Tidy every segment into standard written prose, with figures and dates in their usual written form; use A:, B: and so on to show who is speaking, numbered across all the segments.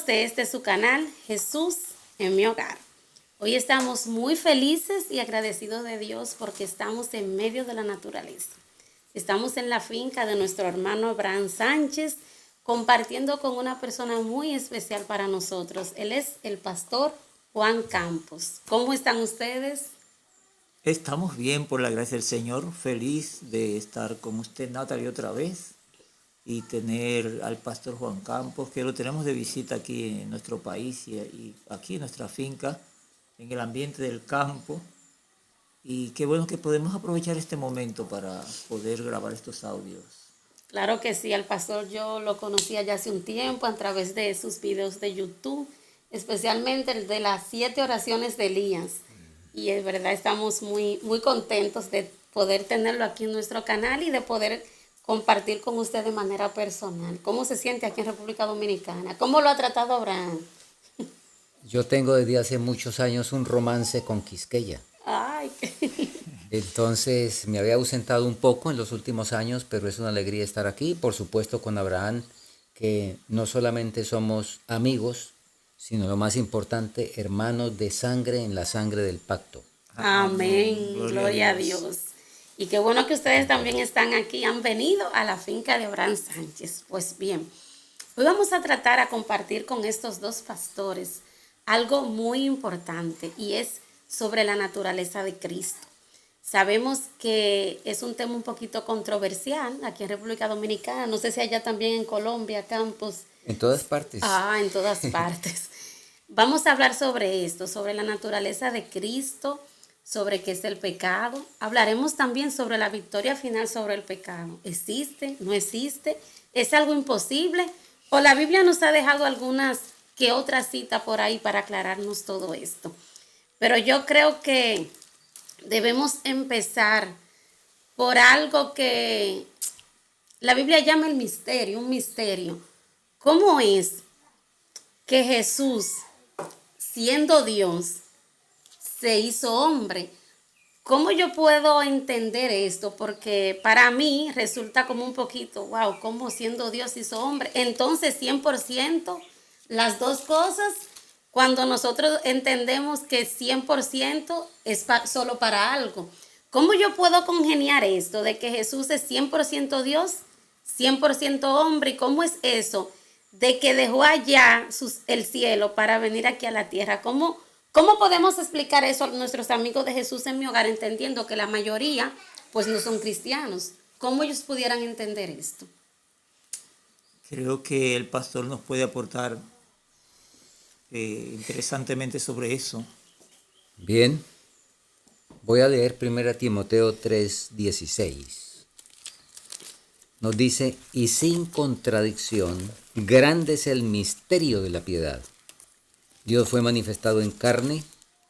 A: amigos de su canal, Jesús en mi hogar. Hoy estamos muy felices y agradecidos de Dios porque estamos en medio de la naturaleza. Estamos en la finca de nuestro hermano Abraham Sánchez, compartiendo con una persona muy especial para nosotros. Él es el pastor Juan Campos. ¿Cómo están ustedes?
B: Estamos bien, por la gracia del Señor, feliz de estar con usted, Natalie, otra vez, y tener al pastor Juan Campos, que lo tenemos de visita aquí en nuestro país y aquí en nuestra finca, en el ambiente del campo. Y qué bueno que podemos aprovechar este momento para poder grabar estos audios.
A: Claro que sí, al pastor yo lo conocía ya hace un tiempo a través de sus videos de YouTube, especialmente el de las 7 oraciones de Elías. Y es verdad, estamos muy contentos de poder tenerlo aquí en nuestro canal y de poder compartir con usted de manera personal. ¿Cómo se siente aquí en República Dominicana? ¿Cómo lo ha tratado Abraham?
C: Yo tengo desde hace muchos años un romance con Quisqueya.
A: Ay,
C: Entonces me había ausentado un poco en los últimos años, pero es una alegría estar aquí, por supuesto con Abraham, que no solamente somos amigos, sino lo más importante, hermanos de sangre en la sangre del pacto.
A: amén, gloria a
B: Dios.
A: Dios. Y qué bueno que ustedes también están aquí, han venido a la finca de Abraham Sánchez. Pues bien, hoy vamos a tratar a compartir con estos dos pastores algo muy importante y es sobre la naturaleza de Cristo. Sabemos que es un tema un poquito controversial aquí en República Dominicana, no sé si allá también en Colombia, Campos.
C: En todas partes.
A: En todas partes. Vamos a hablar sobre esto, sobre la naturaleza de Cristo, sobre qué es el pecado. Hablaremos también sobre la victoria final sobre el pecado. ¿Existe? ¿No existe? ¿Es algo imposible? ¿O la Biblia nos ha dejado algunas que otras citas por ahí para aclararnos todo esto? Pero yo creo que debemos empezar por algo que la Biblia llama el misterio, un misterio. ¿Cómo es que Jesús, siendo Dios, se hizo hombre? ¿Cómo yo puedo entender esto? Porque para mí resulta como un poquito, wow, ¿cómo siendo Dios hizo hombre? Entonces, 100%, las dos cosas, cuando nosotros entendemos que 100% es solo para algo. ¿Cómo yo puedo congeniar esto de que Jesús es 100% Dios, 100% hombre? ¿Y cómo es eso de que dejó allá el cielo para venir aquí a la tierra? ¿Cómo podemos explicar eso a nuestros amigos de Jesús en mi hogar, entendiendo que la mayoría pues no son cristianos? ¿Cómo ellos pudieran entender esto?
B: Creo que el pastor nos puede aportar interesantemente sobre eso.
C: Bien, voy a leer 1 Timoteo 3:16. Nos dice, y sin contradicción, grande es el misterio de la piedad. Dios fue manifestado en carne,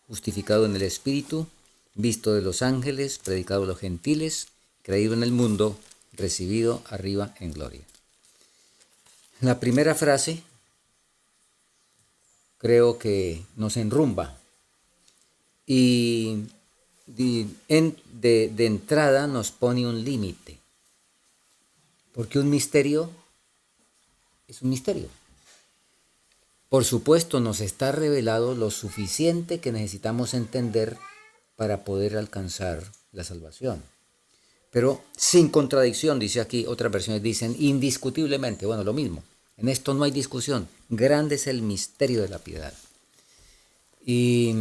C: justificado en el Espíritu, visto de los ángeles, predicado a los gentiles, creído en el mundo, recibido arriba en gloria. La primera frase creo que nos enrumba y de entrada nos pone un límite, porque un misterio es un misterio. Por supuesto, nos está revelado lo suficiente que necesitamos entender para poder alcanzar la salvación. Pero sin contradicción, dice aquí, otras versiones dicen indiscutiblemente, bueno, lo mismo. En esto no hay discusión. Grande es el misterio de la piedad. Y,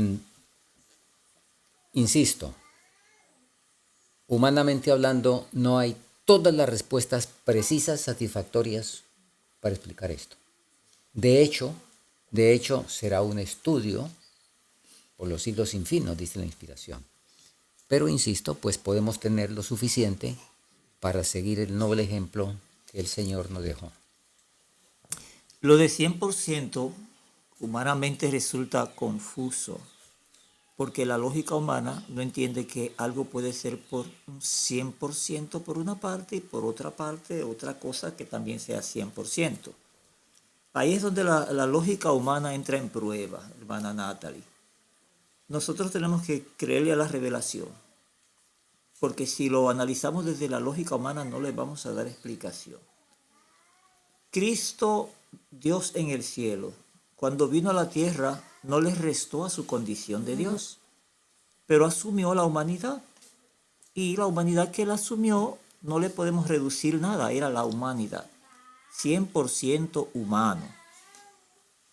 C: insisto, humanamente hablando, no hay todas las respuestas precisas, satisfactorias para explicar esto. De hecho, será un estudio por los siglos sin fin, nos dice la inspiración. Pero insisto, pues podemos tener lo suficiente para seguir el noble ejemplo que el Señor nos dejó.
B: Lo de 100% humanamente resulta confuso, porque la lógica humana no entiende que algo puede ser por un 100% por una parte y por otra parte otra cosa que también sea 100%. Ahí es donde la lógica humana entra en prueba, hermana Natalie. Nosotros tenemos que creerle a la revelación, porque si lo analizamos desde la lógica humana no le vamos a dar explicación. Cristo, Dios en el cielo, Cuando vino a la tierra, no le restó a su condición de Dios, pero asumió la humanidad. Y la humanidad que él asumió, no le podemos reducir nada, era la humanidad, 100% humano.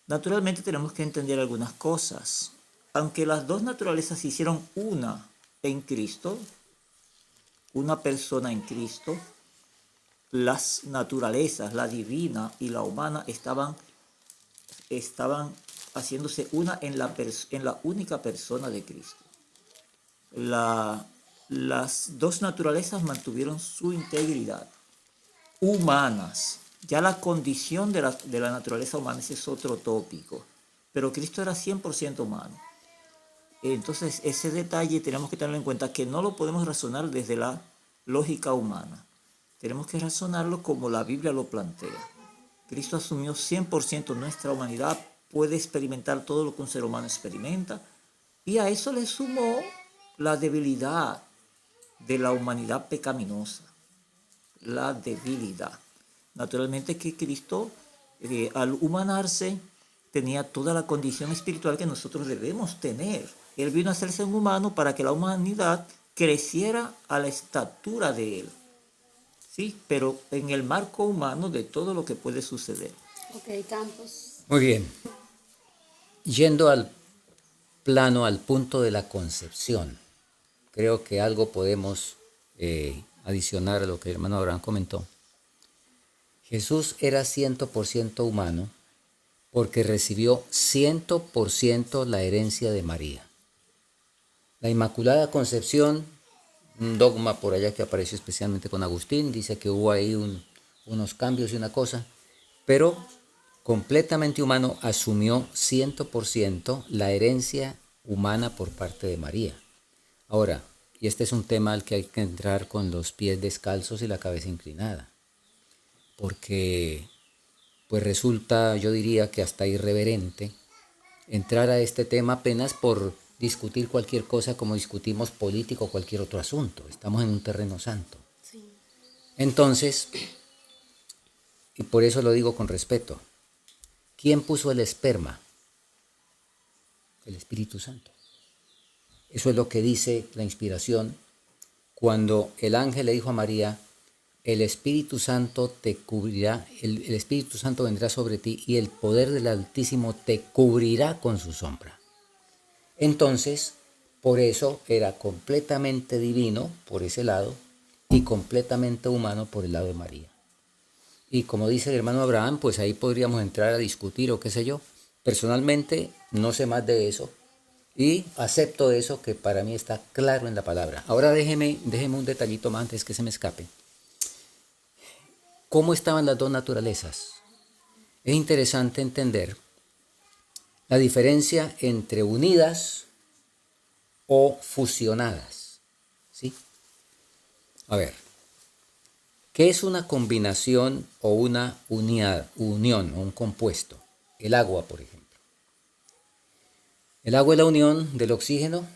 B: Naturalmente tenemos que entender algunas cosas. Aunque las dos naturalezas se hicieron una en Cristo, una persona en Cristo, las naturalezas, la divina y la humana, estaban haciéndose una en la única persona de Cristo. Las dos naturalezas mantuvieron su integridad humanas. Ya la condición de la naturaleza humana, ese es otro tópico. Pero Cristo era 100% humano. Entonces, ese detalle tenemos que tenerlo en cuenta, que no lo podemos razonar desde la lógica humana. Tenemos que razonarlo como la Biblia lo plantea. Cristo asumió 100% nuestra humanidad, puede experimentar todo lo que un ser humano experimenta, y a eso le sumó la debilidad de la humanidad pecaminosa. La debilidad. Naturalmente que Cristo, al humanarse, tenía toda la condición espiritual que nosotros debemos tener. Él vino a hacerse un humano para que la humanidad creciera a la estatura de Él. Sí, pero en el marco humano de todo lo que puede suceder.
A: Ok, Campos.
C: Muy bien. Yendo al plano, al punto de la concepción, creo que algo podemos adicionar a lo que el hermano Abraham comentó. Jesús era 100% humano porque recibió 100% la herencia de María. La Inmaculada Concepción, un dogma por allá que apareció especialmente con Agustín, dice que hubo ahí unos cambios y una cosa, pero completamente humano, asumió 100% la herencia humana por parte de María. Ahora, y este es un tema al que hay que entrar con los pies descalzos y la cabeza inclinada, porque pues resulta, yo diría que hasta irreverente, entrar a este tema apenas por discutir cualquier cosa como discutimos político o cualquier otro asunto. Estamos en un terreno santo.
A: Sí.
C: Entonces, y por eso lo digo con respeto, ¿quién puso el esperma? El Espíritu Santo. Eso es lo que dice la inspiración cuando el ángel le dijo a María, el Espíritu Santo te cubrirá, el Espíritu Santo vendrá sobre ti y el poder del Altísimo te cubrirá con su sombra. Entonces, por eso era completamente divino por ese lado y completamente humano por el lado de María. Y como dice el hermano Abraham, pues ahí podríamos entrar a discutir o qué sé yo. Personalmente no sé más de eso y acepto eso que para mí está claro en la palabra. Ahora déjeme un detallito más antes que se me escape. ¿Cómo estaban las dos naturalezas? Es interesante entender la diferencia entre unidas o fusionadas. ¿Sí? A ver, ¿qué es una combinación o una unión o un compuesto? El agua, por ejemplo. El agua es la unión del oxígeno,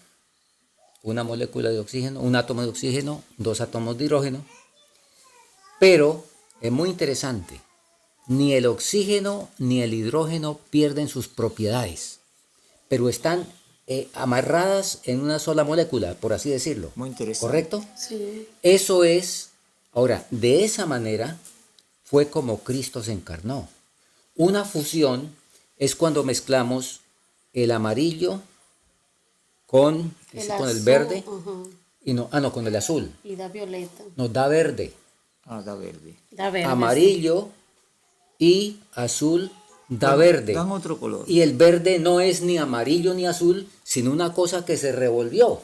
C: una molécula de oxígeno, un átomo de oxígeno, dos átomos de hidrógeno. Pero es muy interesante, ni el oxígeno ni el hidrógeno pierden sus propiedades, pero están amarradas en una sola molécula, por así decirlo.
B: Muy interesante.
C: ¿Correcto?
A: Sí.
C: Eso es, ahora, de esa manera fue como Cristo se encarnó. Una fusión es cuando mezclamos el amarillo con el
A: azul,
C: verde,
A: ajá,
C: y no, con el azul.
A: y da violeta.
C: Nos da verde.
B: Da verde.
A: Da verde.
C: Amarillo y azul da verde.
B: Dan otro color.
C: Y el verde no es ni amarillo ni azul, sino una cosa que se revolvió,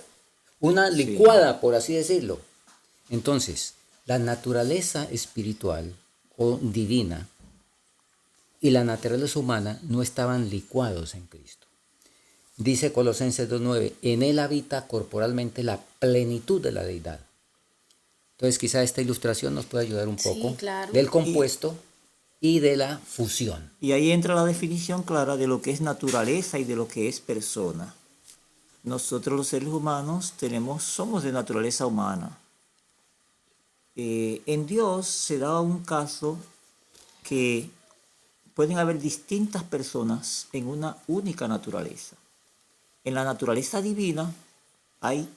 C: una licuada, por así decirlo. Entonces, la naturaleza espiritual o divina y la naturaleza humana no estaban licuados en Cristo. Dice Colosenses 2:9, en él habita corporalmente la plenitud de la deidad. Entonces quizá esta ilustración nos puede ayudar un poco,
A: Sí, claro.
C: del compuesto y de la fusión.
B: Y ahí entra la definición clara de lo que es naturaleza y de lo que es persona. Nosotros los seres humanos somos de naturaleza humana. En Dios se da un caso que pueden haber distintas personas en una única naturaleza. En la naturaleza divina hay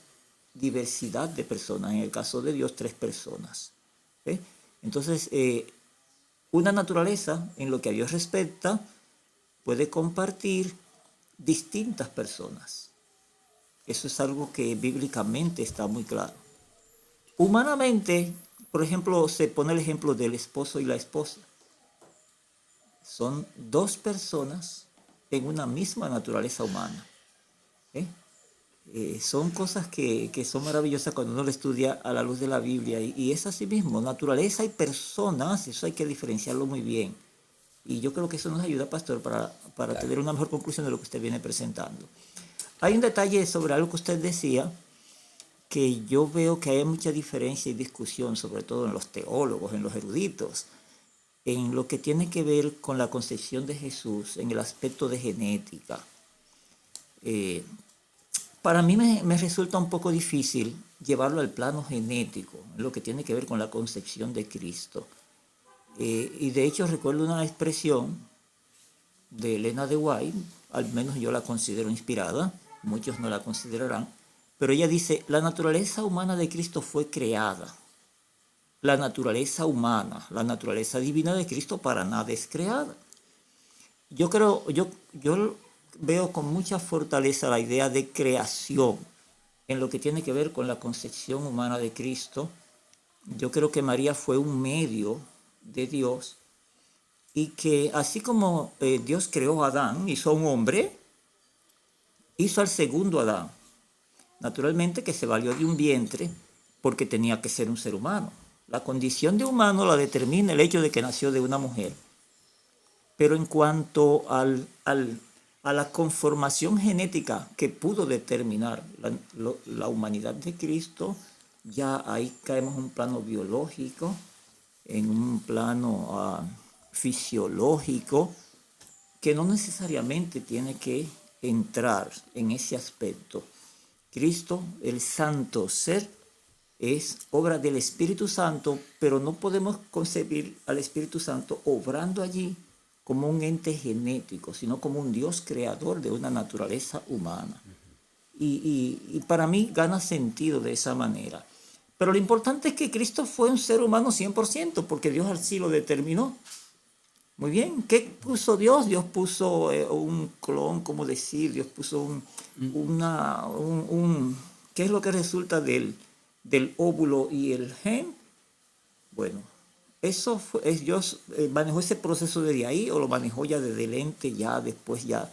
B: diversidad de personas. En el caso de Dios, 3 personas. ¿Sí? Entonces, una naturaleza, en lo que a Dios respecta, puede compartir distintas personas. Eso es algo que bíblicamente está muy claro. Humanamente, por ejemplo, se pone el ejemplo del esposo y la esposa. Son 2 personas en una misma naturaleza humana. Son cosas que son maravillosas cuando uno lo estudia a la luz de la Biblia. Y es así mismo, naturaleza y personas, eso hay que diferenciarlo muy bien. Y yo creo que eso nos ayuda, pastor, para tener una mejor conclusión de lo que usted viene presentando. Hay un detalle sobre algo que usted decía, que yo veo que hay mucha diferencia y discusión, sobre todo en los teólogos, en los eruditos, en lo que tiene que ver con la concepción de Jesús, en el aspecto de genética. Para mí me resulta un poco difícil llevarlo al plano genético, en lo que tiene que ver con la concepción de Cristo. Y de hecho recuerdo una expresión de Elena de White, al menos yo la considero inspirada, muchos no la considerarán, pero ella dice, la naturaleza humana de Cristo fue creada. La naturaleza humana, la naturaleza divina de Cristo para nada es creada. Yo veo con mucha fortaleza la idea de creación en lo que tiene que ver con la concepción humana de Cristo. Yo creo que María fue un medio de Dios y que así como Dios creó a Adán, hizo a un hombre, hizo al segundo Adán. Naturalmente que se valió de un vientre porque tenía que ser un ser humano. La condición de humano la determina el hecho de que nació de una mujer. Pero en cuanto a la conformación genética que pudo determinar la humanidad de Cristo, ya ahí caemos en un plano biológico, en un plano fisiológico, que no necesariamente tiene que entrar en ese aspecto. Cristo, el santo ser, es obra del Espíritu Santo, pero no podemos concebir al Espíritu Santo obrando allí como un ente genético, sino como un Dios creador de una naturaleza humana. Y para mí gana sentido de esa manera. Pero lo importante es que Cristo fue un ser humano 100%, porque Dios así lo determinó. Muy bien, ¿qué puso Dios? Dios puso un clon, ¿cómo decir? Dios puso ¿qué es lo que resulta del óvulo y el gen? Bueno, eso Dios manejó ese proceso desde ahí o lo manejó ya desde el ente, ya después ya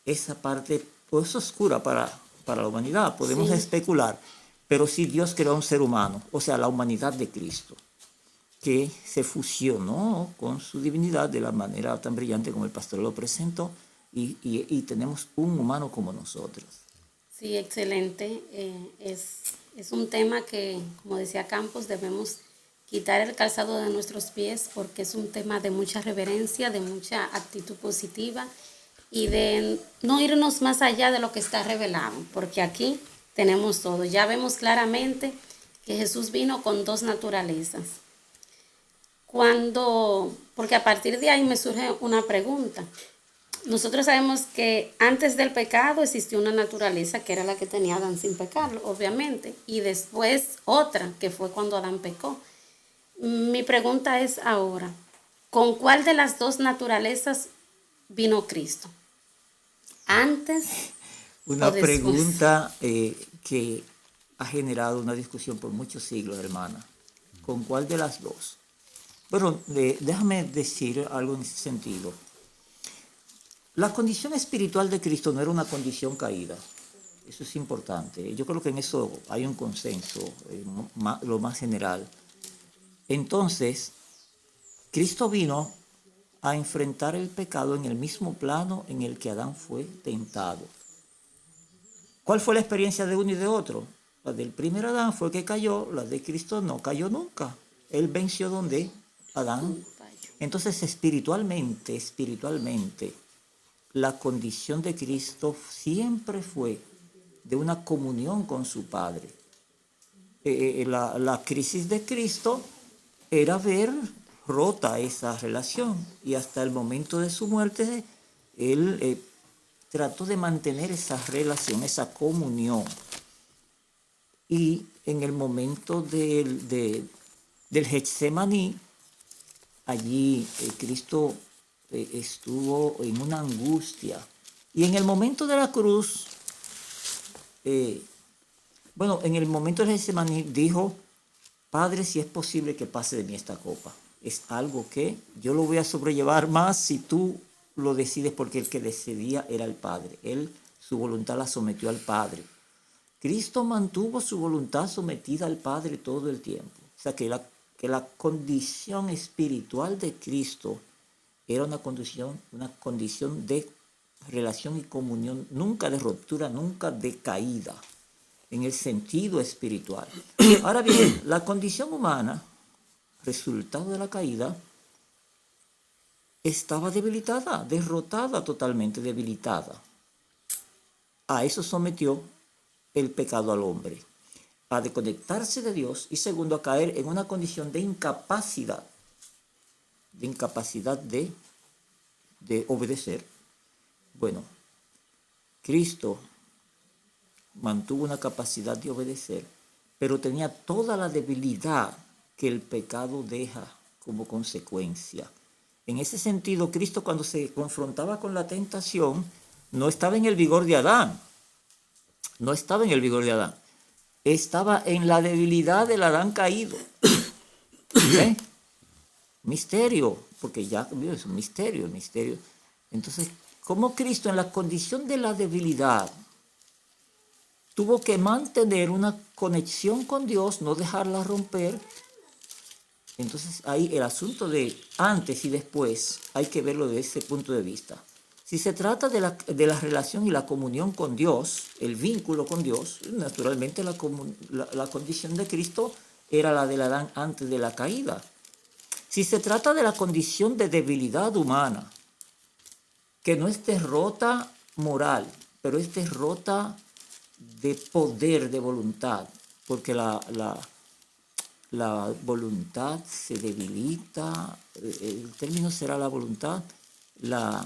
B: esa parte, pues es oscura para la humanidad, podemos especular, pero sí Dios creó un ser humano, o sea, la humanidad de Cristo, que se fusionó con su divinidad de la manera tan brillante como el pastor lo presentó, y tenemos un humano como nosotros.
A: Sí, excelente. Es un tema que, como decía Campos, debemos quitar el calzado de nuestros pies porque es un tema de mucha reverencia, de mucha actitud positiva y de no irnos más allá de lo que está revelado, porque aquí tenemos todo. Ya vemos claramente que Jesús vino con 2 naturalezas. Porque a partir de ahí me surge una pregunta. Nosotros sabemos que antes del pecado existió una naturaleza que era la que tenía Adán sin pecarlo, obviamente, y después otra que fue cuando Adán pecó. Mi pregunta es ahora, ¿con cuál de las 2 naturalezas vino Cristo? ¿Antes
B: Una
A: o después?
B: pregunta que ha generado una discusión por muchos siglos, hermana. ¿Con cuál de las 2? Bueno, déjame decir algo en ese sentido. La condición espiritual de Cristo no era una condición caída. Eso es importante. Yo creo que en eso hay un consenso, lo más general. Entonces, Cristo vino a enfrentar el pecado en el mismo plano en el que Adán fue tentado. ¿Cuál fue la experiencia de uno y de otro? La del primer Adán fue que cayó, la de Cristo no cayó nunca. Él venció donde Adán. Entonces, espiritualmente, la condición de Cristo siempre fue de una comunión con su Padre. La crisis de Cristo era ver rota esa relación y hasta el momento de su muerte él trató de mantener esa relación, esa comunión. Y en el momento del Getsemaní, allí Cristo estuvo en una angustia. Y en el momento de la cruz, en el momento del Getsemaní dijo: Padre, si es posible que pase de mí esta copa. Es algo que yo lo voy a sobrellevar más si tú lo decides, porque el que decidía era el Padre. Él su voluntad la sometió al Padre. Cristo mantuvo su voluntad sometida al Padre todo el tiempo. O sea que la condición espiritual de Cristo era una condición de relación y comunión, nunca de ruptura, nunca de caída, en el sentido espiritual. Ahora bien, la condición humana, resultado de la caída, estaba debilitada, derrotada totalmente, debilitada. A eso sometió el pecado al hombre, a desconectarse de Dios y segundo, a caer en una condición de incapacidad de obedecer. Bueno, Cristo mantuvo una capacidad de obedecer, pero tenía toda la debilidad que el pecado deja como consecuencia. En ese sentido, Cristo, cuando se confrontaba con la tentación, no estaba en el vigor de Adán. No estaba en el vigor de Adán. Estaba en la debilidad del Adán caído. ¿Eh? Misterio, porque ya es un misterio, el misterio. Entonces, como Cristo en la condición de la debilidad tuvo que mantener una conexión con Dios, no dejarla romper. Entonces ahí el asunto de antes y después hay que verlo desde ese punto de vista. Si se trata de la relación y la comunión con Dios, el vínculo con Dios, naturalmente la condición de Cristo era la del Adán antes de la caída. Si se trata de la condición de debilidad humana, que no es derrota moral, pero es derrota de poder, de voluntad, porque la voluntad se debilita, el término será la voluntad, la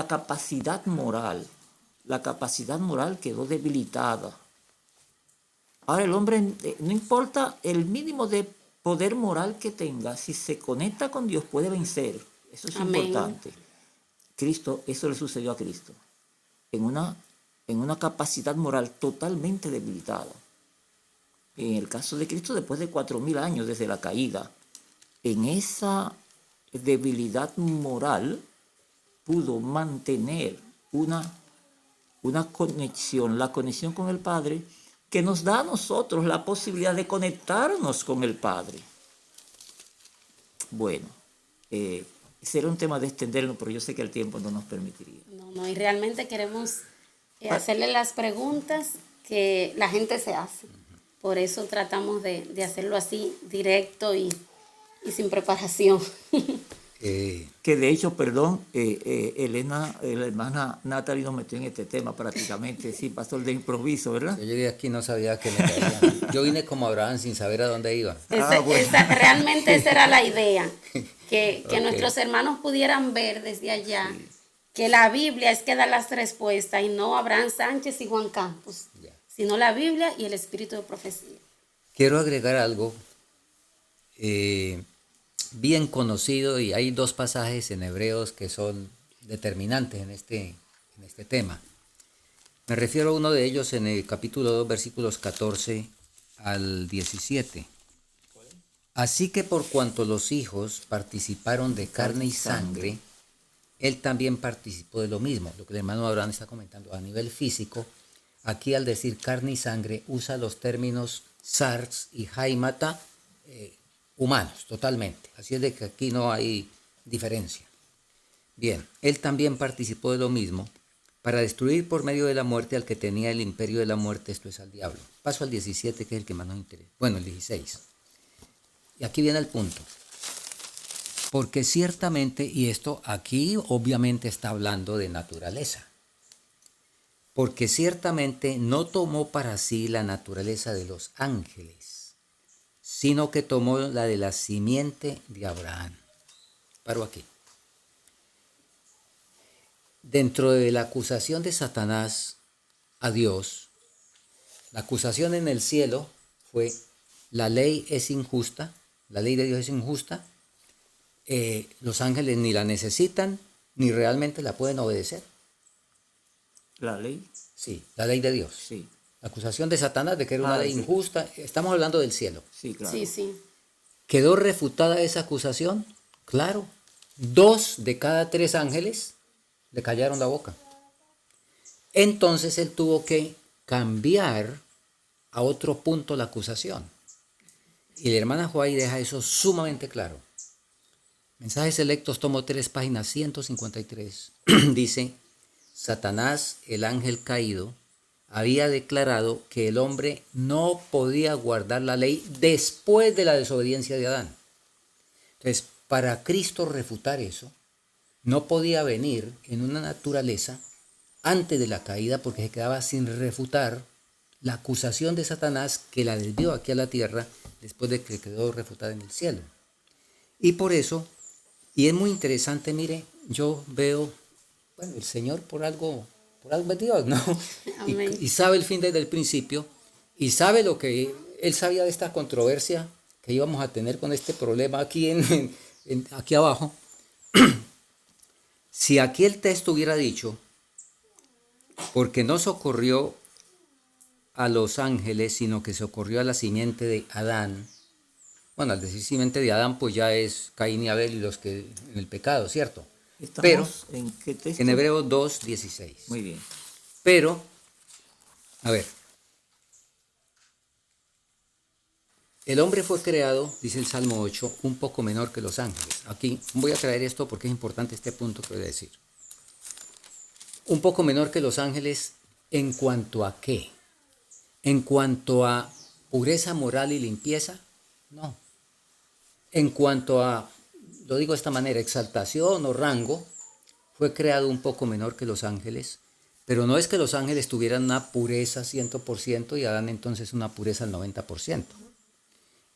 B: capacidad moral quedó debilitada. Ahora el hombre, no importa el mínimo de poder moral que tenga, si se conecta con Dios puede vencer. Eso es
A: Amén.
B: importante. Cristo, eso le sucedió a Cristo, en una capacidad moral totalmente debilitada. En el caso de Cristo, después de 4.000 años desde la caída, en esa debilidad moral pudo mantener una conexión, la conexión con el Padre, que nos da a nosotros la posibilidad de conectarnos con el Padre. Bueno, será un tema de extenderlo, pero yo sé que el tiempo no nos permitiría.
A: No, y realmente queremos hacerle las preguntas que la gente se hace. Por eso tratamos de hacerlo así, directo y sin preparación.
B: Que de hecho, perdón, Elena, la hermana Natalie nos metió en este tema prácticamente, sí, pastor, de improviso, ¿verdad?
C: Yo llegué aquí y no sabía que me caían. Yo vine como Abraham sin saber a dónde iba.
A: Realmente esa era la idea, que
C: Okay.
A: nuestros hermanos pudieran ver desde allá que la Biblia es que da las respuestas y no Abraham Sánchez y Juan Campos, sino la Biblia y el espíritu de profecía.
C: Quiero agregar algo bien conocido, y hay dos pasajes en Hebreos que son determinantes en este tema. Me refiero a uno de ellos en el capítulo 2, versículos 14 al 17. Así que por cuanto los hijos participaron de carne y sangre, él también participó de lo mismo. Lo que el hermano Abraham está comentando a nivel físico, aquí al decir carne y sangre usa los términos sars y haimata, humanos, totalmente. Así es de que aquí no hay diferencia. Bien, él también participó de lo mismo para destruir por medio de la muerte al que tenía el imperio de la muerte, esto es al diablo. Paso al 17, que es el que más nos interesa. Bueno, el 16. Y aquí viene el punto. Porque ciertamente, y esto aquí obviamente está hablando de naturaleza, porque ciertamente no tomó para sí la naturaleza de los ángeles, sino que tomó la de la simiente de Abraham. Paro aquí. Dentro de la acusación de Satanás a Dios, la acusación en el cielo fue: la ley es injusta, la ley de Dios es injusta, los ángeles ni la necesitan, ni realmente la pueden obedecer.
B: La ley,
C: Sí, la ley de Dios.
B: sí,
C: La acusación de Satanás de que era una ley
B: sí.
C: injusta, estamos hablando del cielo.
B: sí, claro.
A: Sí, sí.
C: ¿Quedó refutada esa acusación? Claro. 2 de cada 3 ángeles le callaron la boca. Entonces él tuvo que cambiar a otro punto la acusación. Y la hermana Joay deja eso sumamente claro. Mensajes Selectos, tomo 3, página 153. Dice: Satanás, el ángel caído, había declarado que el hombre no podía guardar la ley después de la desobediencia de Adán. Entonces, para Cristo refutar eso, no podía venir en una naturaleza antes de la caída, porque se quedaba sin refutar la acusación de Satanás, que la desvió aquí a la tierra después de que quedó refutada en el cielo. Y por eso, y es muy interesante, mire, yo veo, bueno, el Señor por algo es Dios, ¿no?
A: Amén.
C: Y sabe el fin desde el principio, y sabe lo que él sabía de esta controversia que íbamos a tener con este problema aquí, aquí abajo. Si aquí el texto hubiera dicho: porque no socorrió a los ángeles, sino que socorrió a la simiente de Adán. Bueno, al decir simiente de Adán, pues ya es Caín y Abel y los que en el pecado, ¿cierto? Pero
B: ¿En qué texto?
C: en Hebreos 2:16.
B: Muy bien.
C: Pero, a ver, el hombre fue creado, dice el Salmo 8, un poco menor que los ángeles. Aquí voy a traer esto porque es importante este punto que voy a decir. Un poco menor que los ángeles, ¿en cuanto a qué? ¿En cuanto a pureza moral y limpieza? No. En cuanto a, lo digo de esta manera, exaltación o rango, fue creado un poco menor que los ángeles, pero no es que los ángeles tuvieran una pureza 100% y Adán entonces una pureza al 90%.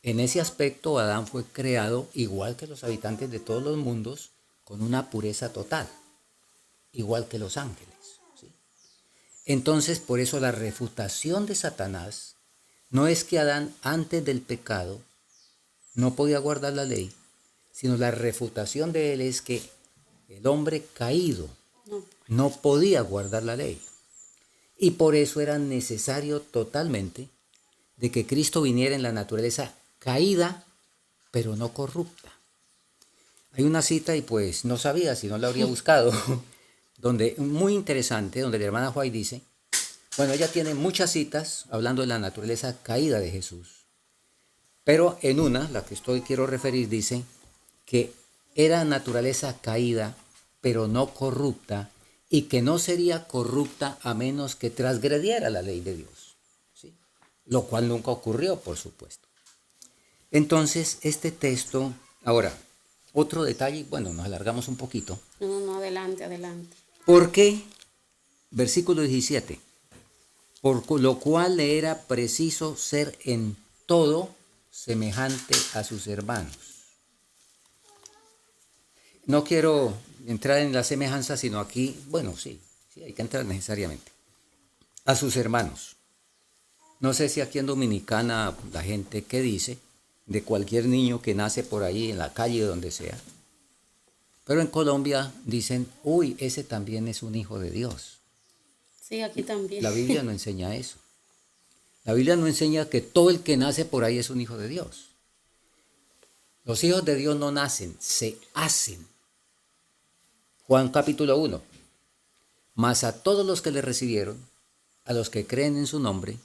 C: En ese aspecto, Adán fue creado igual que los habitantes de todos los mundos, con una pureza total, igual que los ángeles. ¿Sí? Entonces, por eso la refutación de Satanás no es que Adán antes del pecado no podía guardar la ley, sino la refutación de él es que el hombre caído no podía guardar la ley. Y por eso era necesario totalmente de que Cristo viniera en la naturaleza caída, pero no corrupta. Hay una cita, y pues no sabía, si no la habría buscado, donde, muy interesante, donde la hermana White dice, bueno, ella tiene muchas citas hablando de la naturaleza caída de Jesús, pero en una, la que quiero referir, dice que era naturaleza caída, pero no corrupta, y que no sería corrupta a menos que transgrediera la ley de Dios, ¿sí? Lo cual nunca ocurrió, por supuesto. Entonces, este texto, ahora, otro detalle, bueno, nos alargamos un poquito.
A: No, adelante.
C: ¿Por qué? Versículo 17. Por lo cual le era preciso ser en todo semejante a sus hermanos. No quiero entrar en la semejanza, sino aquí, bueno, sí, hay que entrar necesariamente. A sus hermanos. No sé si aquí en Dominicana la gente, ¿qué dice? De cualquier niño que nace por ahí, en la calle, donde sea. Pero en Colombia dicen, uy, ese también es un hijo de Dios.
A: Sí, aquí también.
C: La Biblia no enseña eso. La Biblia no enseña que todo el que nace por ahí es un hijo de Dios. Los hijos de Dios no nacen, se hacen. Juan capítulo 1. Mas a todos los que le recibieron, a los que creen en su nombre,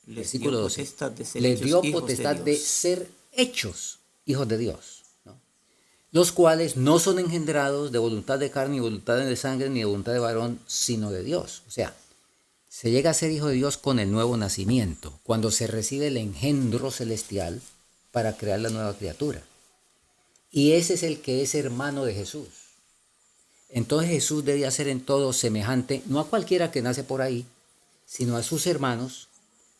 C: versículo 12, les dio potestad de ser hechos hijos de Dios, ¿no? Los cuales no son engendrados de voluntad de carne, ni voluntad de sangre, ni de voluntad de varón, sino de Dios. O sea, se llega a ser hijo de Dios con el nuevo nacimiento, cuando se recibe el engendro celestial para crear la nueva criatura. Y ese es el que es hermano de Jesús. Entonces Jesús debía ser en todo semejante, no a cualquiera que nace por ahí, sino a sus hermanos,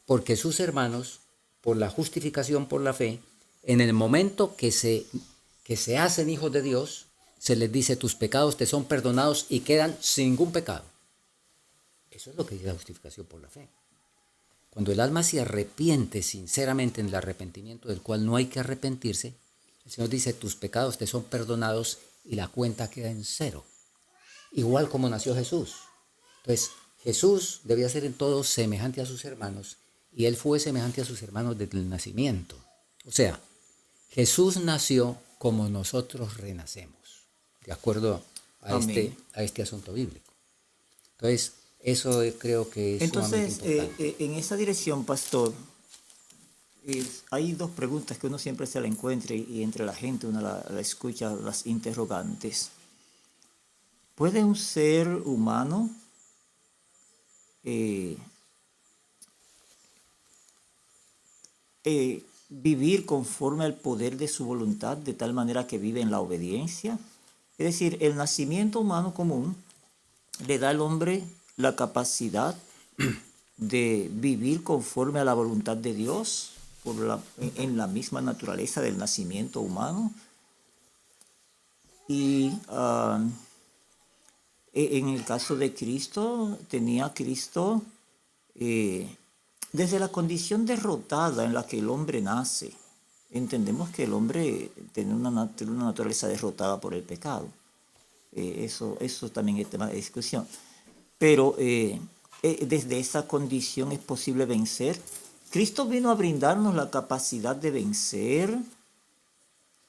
C: porque sus hermanos por la justificación por la fe, en el momento que se hacen hijos de Dios, se les dice tus pecados te son perdonados y quedan sin ningún pecado. Eso es lo que dice la justificación por la fe. Cuando el alma se arrepiente sinceramente en el arrepentimiento del cual no hay que arrepentirse, el Señor dice tus pecados te son perdonados y la cuenta queda en cero. Igual como nació Jesús. Entonces, Jesús debía ser en todo semejante a sus hermanos y Él fue semejante a sus hermanos desde el nacimiento. O sea, Jesús nació como nosotros renacemos, de acuerdo a este asunto bíblico. Entonces, eso creo que es
B: Entonces,
C: sumamente importante.
B: en esa dirección, pastor, hay dos preguntas que uno siempre se la encuentra y entre la gente uno la escucha, las interrogantes. ¿Puede un ser humano vivir conforme al poder de su voluntad de tal manera que vive en la obediencia? Es decir, el nacimiento humano común le da al hombre la capacidad de vivir conforme a la voluntad de Dios en la misma naturaleza del nacimiento humano. Y en el caso de Cristo, tenía Cristo desde la condición derrotada en la que el hombre nace. Entendemos que el hombre tiene una naturaleza derrotada por el pecado. Eso también es tema de discusión. Pero desde esa condición es posible vencer. Cristo vino a brindarnos la capacidad de vencer.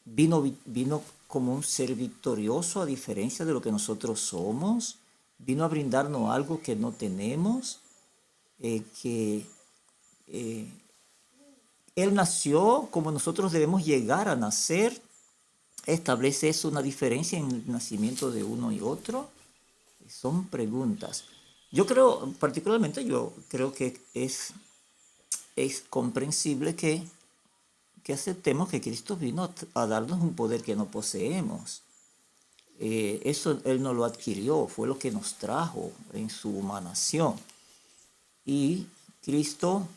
B: Vino como un ser victorioso a diferencia de lo que nosotros somos. Vino a brindarnos algo que no tenemos. Él nació como nosotros debemos llegar a nacer. ¿Establece eso una diferencia en el nacimiento de uno y otro? Son preguntas. Particularmente yo creo que es comprensible que aceptemos que Cristo vino a darnos un poder que no poseemos. Eso Él no lo adquirió, fue lo que nos trajo en su humanación. Y Cristo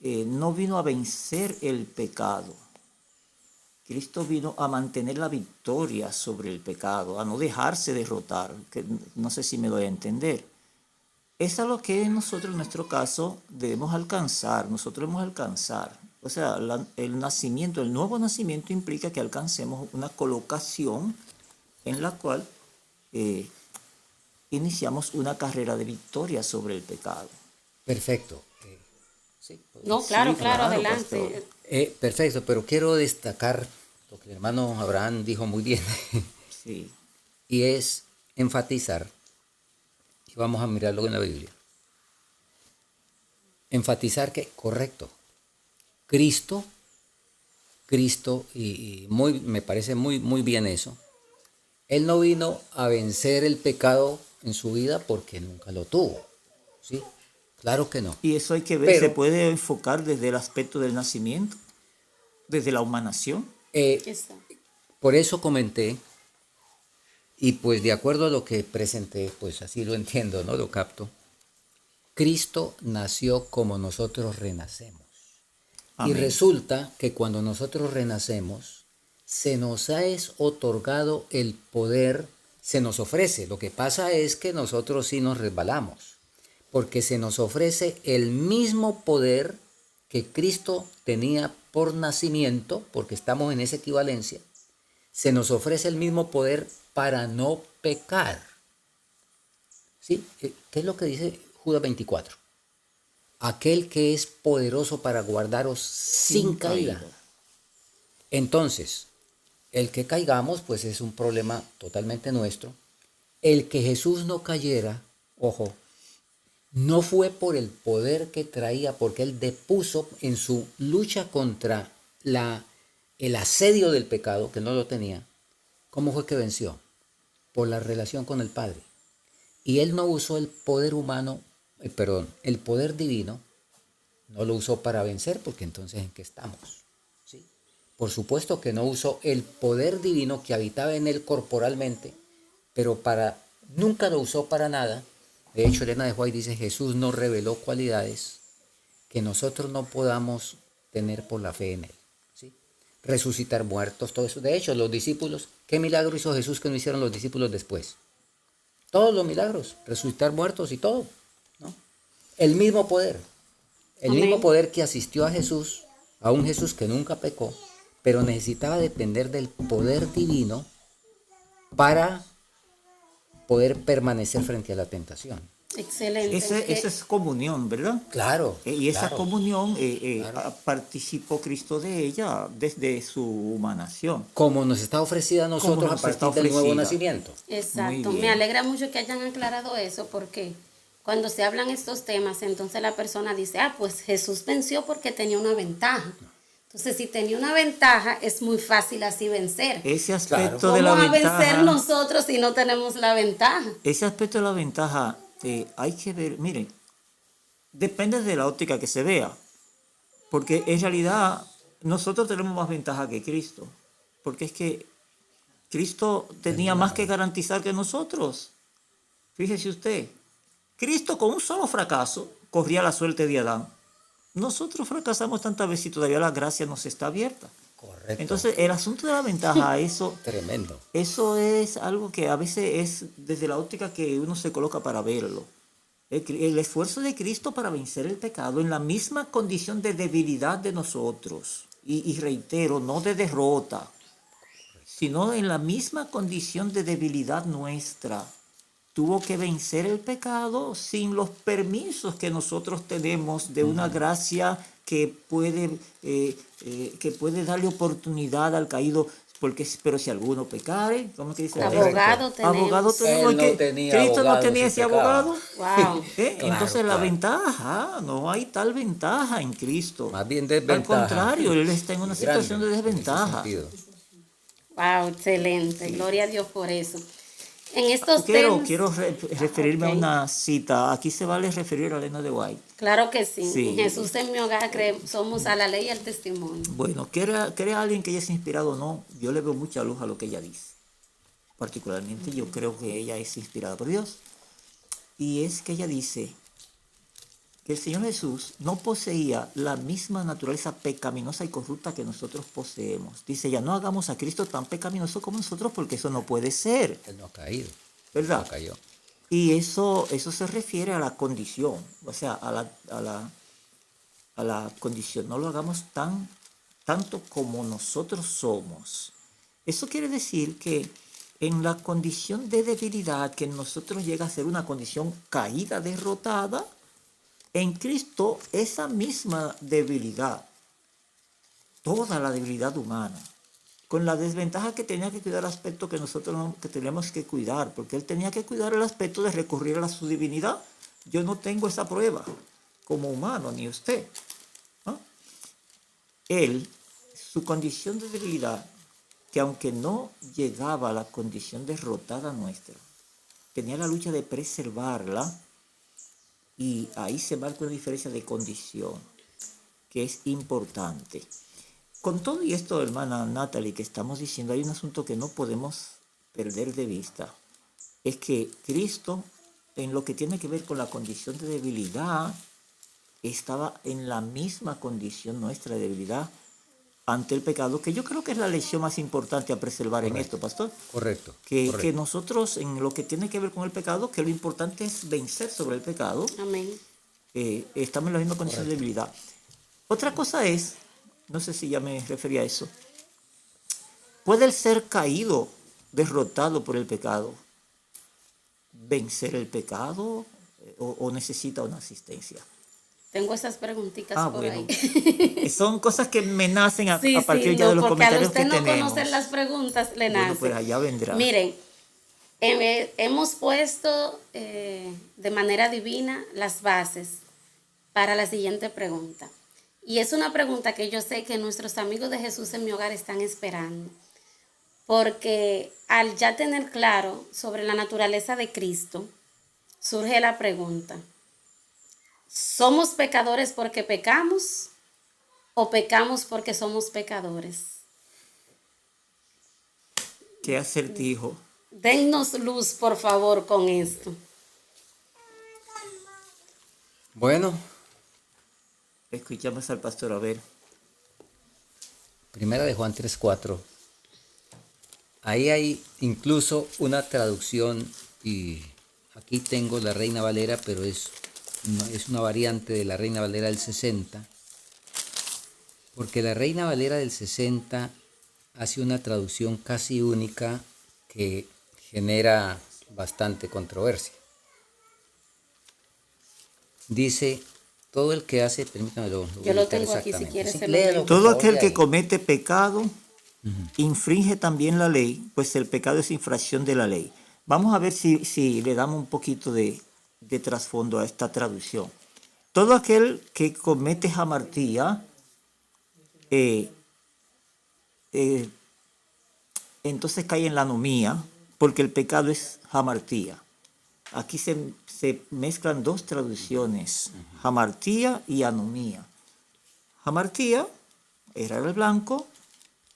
B: no vino a vencer el pecado. Cristo vino a mantener la victoria sobre el pecado, a no dejarse derrotar. Que no sé si me doy a entender. Eso es lo que nosotros, en nuestro caso, debemos alcanzar. Nosotros debemos alcanzar. O sea, el nuevo nacimiento implica que alcancemos una colocación en la cual iniciamos una carrera de victoria sobre el pecado.
C: Perfecto.
A: Sí, no, claro, adelante.
C: Perfecto, pero quiero destacar lo que el hermano Abraham dijo muy bien.
B: Sí.
C: Y es enfatizar, y vamos a mirarlo en la Biblia, enfatizar que, correcto, Cristo, y me parece muy bien eso, Él no vino a vencer el pecado en su vida porque nunca lo tuvo, ¿sí? Claro que no.
B: Y eso hay que ver, se puede enfocar desde el aspecto del nacimiento, desde la humanación.
C: Por eso comenté, y pues de acuerdo a lo que presenté, pues así lo entiendo, ¿no? Lo capto. Cristo nació como nosotros renacemos. Amén. Y resulta que cuando nosotros renacemos, se nos ha otorgado el poder, se nos ofrece. Lo que pasa es que nosotros sí nos resbalamos, porque se nos ofrece el mismo poder que Cristo tenía por nacimiento, porque estamos en esa equivalencia. Se nos ofrece el mismo poder para no pecar. ¿Sí? ¿Qué es lo que dice Judas 24? Aquel que es poderoso para guardaros sin caída. Entonces, el que caigamos, pues es un problema totalmente nuestro. El que Jesús no cayera, ojo, no fue por el poder que traía, porque Él depuso en su lucha contra el asedio del pecado, que no lo tenía. ¿Cómo fue que venció? Por la relación con el Padre. Y Él no usó el poder el poder divino, no lo usó para vencer, porque entonces ¿en qué estamos? ¿Sí? Por supuesto que no usó el poder divino que habitaba en Él corporalmente, pero nunca lo usó para nada. De hecho, Elena de White dice, Jesús nos reveló cualidades que nosotros no podamos tener por la fe en Él. ¿Sí? Resucitar muertos, todo eso. De hecho, los discípulos, ¿qué milagro hizo Jesús que no hicieron los discípulos después? Todos los milagros, resucitar muertos y todo, ¿no? El mismo poder, el
A: Amén.
C: mismo poder que asistió a Jesús, a un Jesús que nunca pecó, pero necesitaba depender del poder divino para poder permanecer frente a la tentación.
A: Excelente.
B: Esa es comunión, ¿verdad?
C: Claro.
B: Y esa
C: claro.
B: comunión
C: Claro.
B: participó Cristo de ella desde su humanación.
C: Como nos está ofrecida a nosotros a
B: nos está
C: partir del nuevo
B: ofrecida.
C: nacimiento.
A: Exacto.
B: Muy
A: Me
B: bien.
A: alegra mucho que hayan aclarado eso porque cuando se hablan estos temas, entonces la persona dice, pues Jesús venció porque tenía una ventaja. Entonces, si tenía una ventaja, es muy fácil así vencer.
B: Ese
C: Claro.
B: aspecto
A: ¿Cómo
B: de la
A: a vencer
B: ventaja,
A: nosotros si no tenemos la ventaja?
B: ese aspecto de la ventaja, hay que ver, miren, depende de la óptica que se vea, porque en realidad nosotros tenemos más ventaja que Cristo, porque es que Cristo tenía más que garantizar que nosotros. Fíjese usted, Cristo con un solo fracaso corría la suerte de Adán. Nosotros fracasamos tantas veces y todavía la gracia nos está abierta.
C: Correcto.
B: Entonces, el asunto de la ventaja,
C: Tremendo.
B: eso es algo que a veces es desde la óptica que uno se coloca para verlo. El esfuerzo de Cristo para vencer el pecado en la misma condición de debilidad de nosotros. Y reitero, no de derrota, sino en la misma condición de debilidad nuestra. Tuvo que vencer el pecado sin los permisos que nosotros tenemos de una gracia que puede darle oportunidad al caído, pero si alguno pecare, ¿cómo que dice?
A: Abogado tenemos.
B: Abogado tenemos.
C: Él no
B: ¿Y qué?
C: tenía
B: Cristo no
C: abogado
B: tenía
C: si
B: ese
C: pecaba.
B: abogado.
A: Wow.
B: Entonces la
C: claro.
B: ventaja, no hay tal ventaja en Cristo.
C: Más bien desventaja.
B: Al contrario, Él está en una
C: Grande,
B: situación de
C: en ese
B: desventaja.
C: sentido.
A: Wow, excelente. Gloria a Dios por eso. En estos temas.
B: Quiero referirme
A: ok.
B: a una cita. Aquí se vale referir a Elena de White.
A: Claro que sí.
B: Sí.
A: En Jesús en mi hogar somos a la ley y al testimonio.
B: Bueno, crea alguien que ella es inspirado o no, yo le veo mucha luz a lo que ella dice. Particularmente yo creo que ella es inspirada por Dios. Y es que ella dice que el Señor Jesús no poseía la misma naturaleza pecaminosa y corrupta que nosotros poseemos. Dice ella, no hagamos a Cristo tan pecaminoso como nosotros porque eso no puede ser,
C: Él no ha caído.
B: ¿verdad?
C: No cayó.
B: Y eso se refiere a la condición, o sea, a la condición. No lo hagamos tanto como nosotros somos. Eso quiere decir que en la condición de debilidad que en nosotros llega a ser una condición caída, derrotada, en Cristo esa misma debilidad, toda la debilidad humana, con la desventaja que tenía que cuidar el aspecto que nosotros que tenemos que cuidar, porque Él tenía que cuidar el aspecto de recurrir a su divinidad. Yo no tengo esa prueba como humano, ni usted, ¿no? Él, su condición de debilidad, que aunque no llegaba a la condición derrotada nuestra, tenía la lucha de preservarla, y ahí se marca una diferencia de condición que es importante. Con todo y esto, hermana Natalie, que estamos diciendo, hay un asunto que no podemos perder de vista. Es que Cristo, en lo que tiene que ver con la condición de debilidad, estaba en la misma condición nuestra de debilidad ante el pecado, que yo creo que es la lección más importante a preservar en esto, pastor.
C: Correcto.
B: Que nosotros, en lo que tiene que ver con el pecado, que lo importante es vencer sobre el pecado,
A: Amén.
B: estamos en la misma condición de debilidad. Otra cosa es, no sé si ya me refería a eso, ¿puede el ser caído, derrotado por el pecado, vencer el pecado o necesita una asistencia?
A: Tengo esas preguntitas por
B: Bueno,
A: ahí.
B: son cosas que me nacen a
A: Sí,
B: partir
A: sí,
B: ya
A: no,
B: de los
A: porque al
B: comentarios
A: usted
B: que
A: no
B: tenemos.
A: conocer las preguntas, le nace.
B: Bueno, pues allá vendrá.
A: Miren, hemos puesto de manera divina las bases para la siguiente pregunta. Y es una pregunta que yo sé que nuestros amigos de Jesús en mi hogar están esperando. Porque al ya tener claro sobre la naturaleza de Cristo, surge la pregunta: ¿somos pecadores porque pecamos o pecamos porque somos pecadores?
B: ¿Qué acertijo?
A: Dennos luz, por favor, con esto.
C: Bueno,
B: Escuchamos al pastor a ver.
C: Primera de Juan 3:4. Ahí hay incluso una traducción, y aquí tengo la Reina Valera, pero es una variante de la Reina Valera del 60, porque la Reina Valera del 60 hace una traducción casi única que genera bastante controversia. Dice, todo el que hace, permítame
A: Yo lo tengo aquí, si quieres se lo
C: léalo,
A: leo.
C: por
B: Todo
C: favor,
B: aquel
C: de
B: que
C: ahí.
B: comete pecado infringe también la ley, pues el pecado es infracción de la ley. Vamos a ver si le damos un poquito de trasfondo a esta traducción. Todo aquel que comete hamartía, eh, eh, entonces cae en la anomía, porque el pecado es hamartía. Aquí se mezclan dos traducciones, hamartía y anomía. Hamartía era el blanco,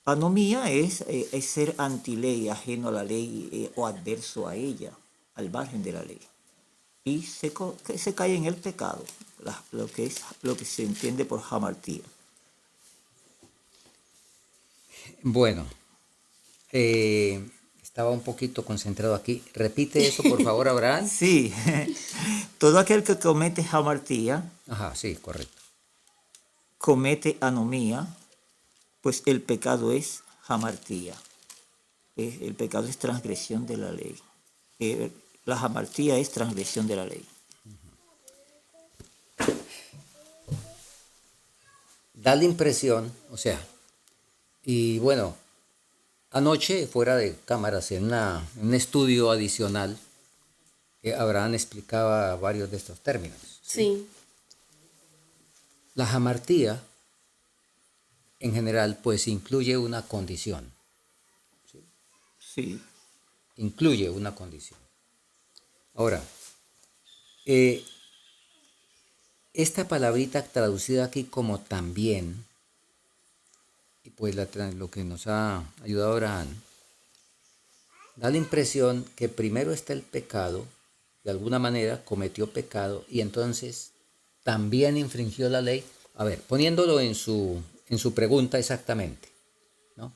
B: anomía es ser antiley, ajeno a la ley o adverso a ella, al margen de la ley. Y se cae en el pecado, lo que se entiende por hamartía.
C: Bueno, estaba un poquito concentrado aquí. Repite eso, por favor, Abraham.
B: Sí, todo aquel que comete hamartía
C: Ajá, sí, correcto.
B: comete anomía, pues el pecado es hamartía. El pecado es transgresión de la ley. La hamartía es transgresión de la ley.
C: Da la impresión, o sea, y bueno, anoche fuera de cámaras, en un estudio adicional, Abraham explicaba varios de estos términos.
A: Sí,
C: La hamartía, en general, pues incluye una condición.
B: Sí,
C: Incluye una condición. Ahora, eh, esta palabrita traducida aquí como también, y pues lo que nos ha ayudado Abraham, da la impresión que primero está el pecado, de alguna manera cometió pecado y entonces también infringió la ley. A ver, poniéndolo en su pregunta exactamente, ¿no?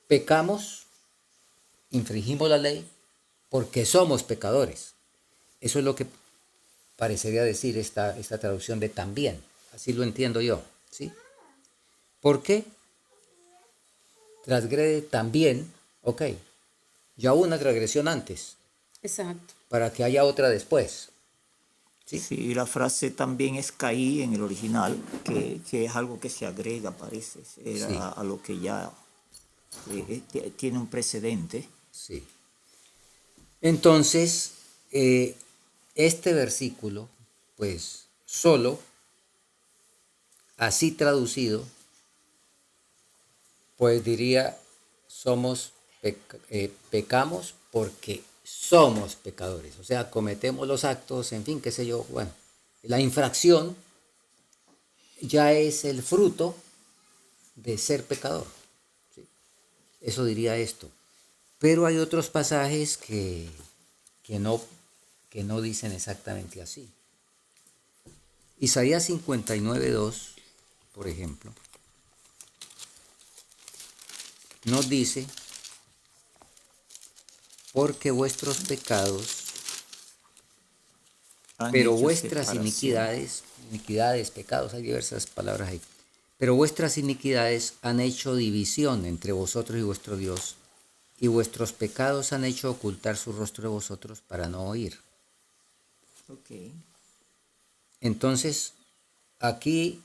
C: Pecamos, infringimos la ley porque somos pecadores. Eso es lo que parecería decir esta traducción de también. Así lo entiendo yo, ¿sí? ¿Por qué? Transgrede también, ok, ya hubo una transgresión antes,
A: exacto.
C: para que haya otra después. ¿Sí?
B: sí, la frase también es caí en el original, que es algo que se agrega, parece, era
C: Sí.
B: a lo que ya tiene un precedente.
C: Sí. Entonces, este versículo, pues solo, así traducido, pues diría, pecamos porque somos pecadores. O sea, cometemos los actos, en fin, qué sé yo, bueno, la infracción ya es el fruto de ser pecador. ¿Sí? Eso diría esto. Pero hay otros pasajes que no dicen exactamente así. Isaías 59:2, por ejemplo, nos dice, porque vuestros pecados,
B: Han
C: pero
B: hecho
C: vuestras
B: separación.
C: iniquidades, pecados, hay diversas palabras ahí, pero vuestras iniquidades han hecho división entre vosotros y vuestro Dios, y vuestros pecados han hecho ocultar su rostro de vosotros para no oír.
B: Ok.
C: Entonces, aquí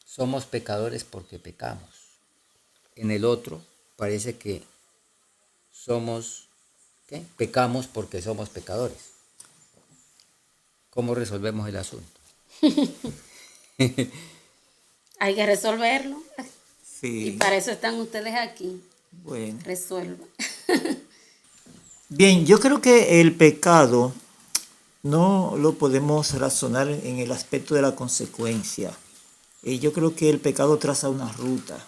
C: somos pecadores porque pecamos. En el otro parece que somos, ¿qué? Pecamos porque somos pecadores. ¿Cómo resolvemos el asunto?
A: Hay que resolverlo. Y
B: Sí,
A: para eso están ustedes aquí.
B: bueno.
A: Resuelvan.
B: Bien, yo creo que el pecado no lo podemos razonar en el aspecto de la consecuencia. Yo creo que el pecado traza una ruta.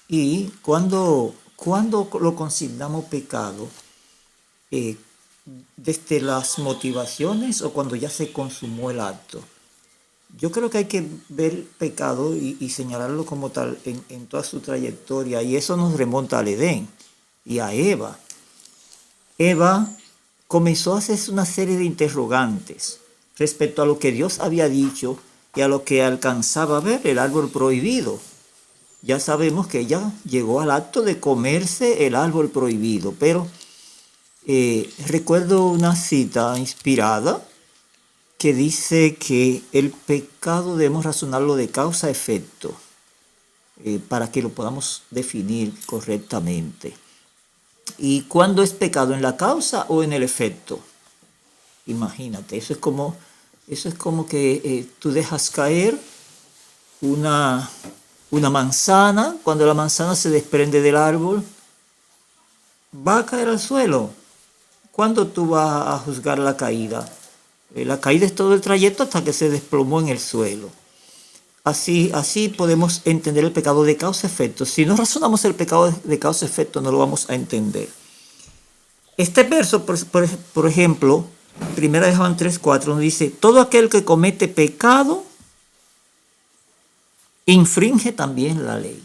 B: Y cuando lo consignamos pecado, eh, desde las motivaciones o cuando ya se consumó el acto. Yo creo que hay que ver el pecado y señalarlo como tal en toda su trayectoria, y eso nos remonta al Edén y a Eva. Eva comenzó a hacerse una serie de interrogantes respecto a lo que Dios había dicho y a lo que alcanzaba a ver el árbol prohibido. Ya sabemos que ella llegó al acto de comerse el árbol prohibido, pero recuerdo una cita inspirada que dice que el pecado debemos razonarlo de causa a efecto, para que lo podamos definir correctamente. ¿Y cuándo es pecado? ¿En la causa o en el efecto? Imagínate, eso es como que tú dejas caer una manzana. Cuando la manzana se desprende del árbol, va a caer al suelo. ¿Cuándo tú vas a juzgar la caída? La caída es todo el trayecto hasta que se desplomó en el suelo. Así podemos entender el pecado de causa-efecto. Si no razonamos el pecado de causa-efecto, no lo vamos a entender. Este verso, por ejemplo, 1 de Juan 3:4, nos dice: todo aquel que comete pecado infringe también la ley.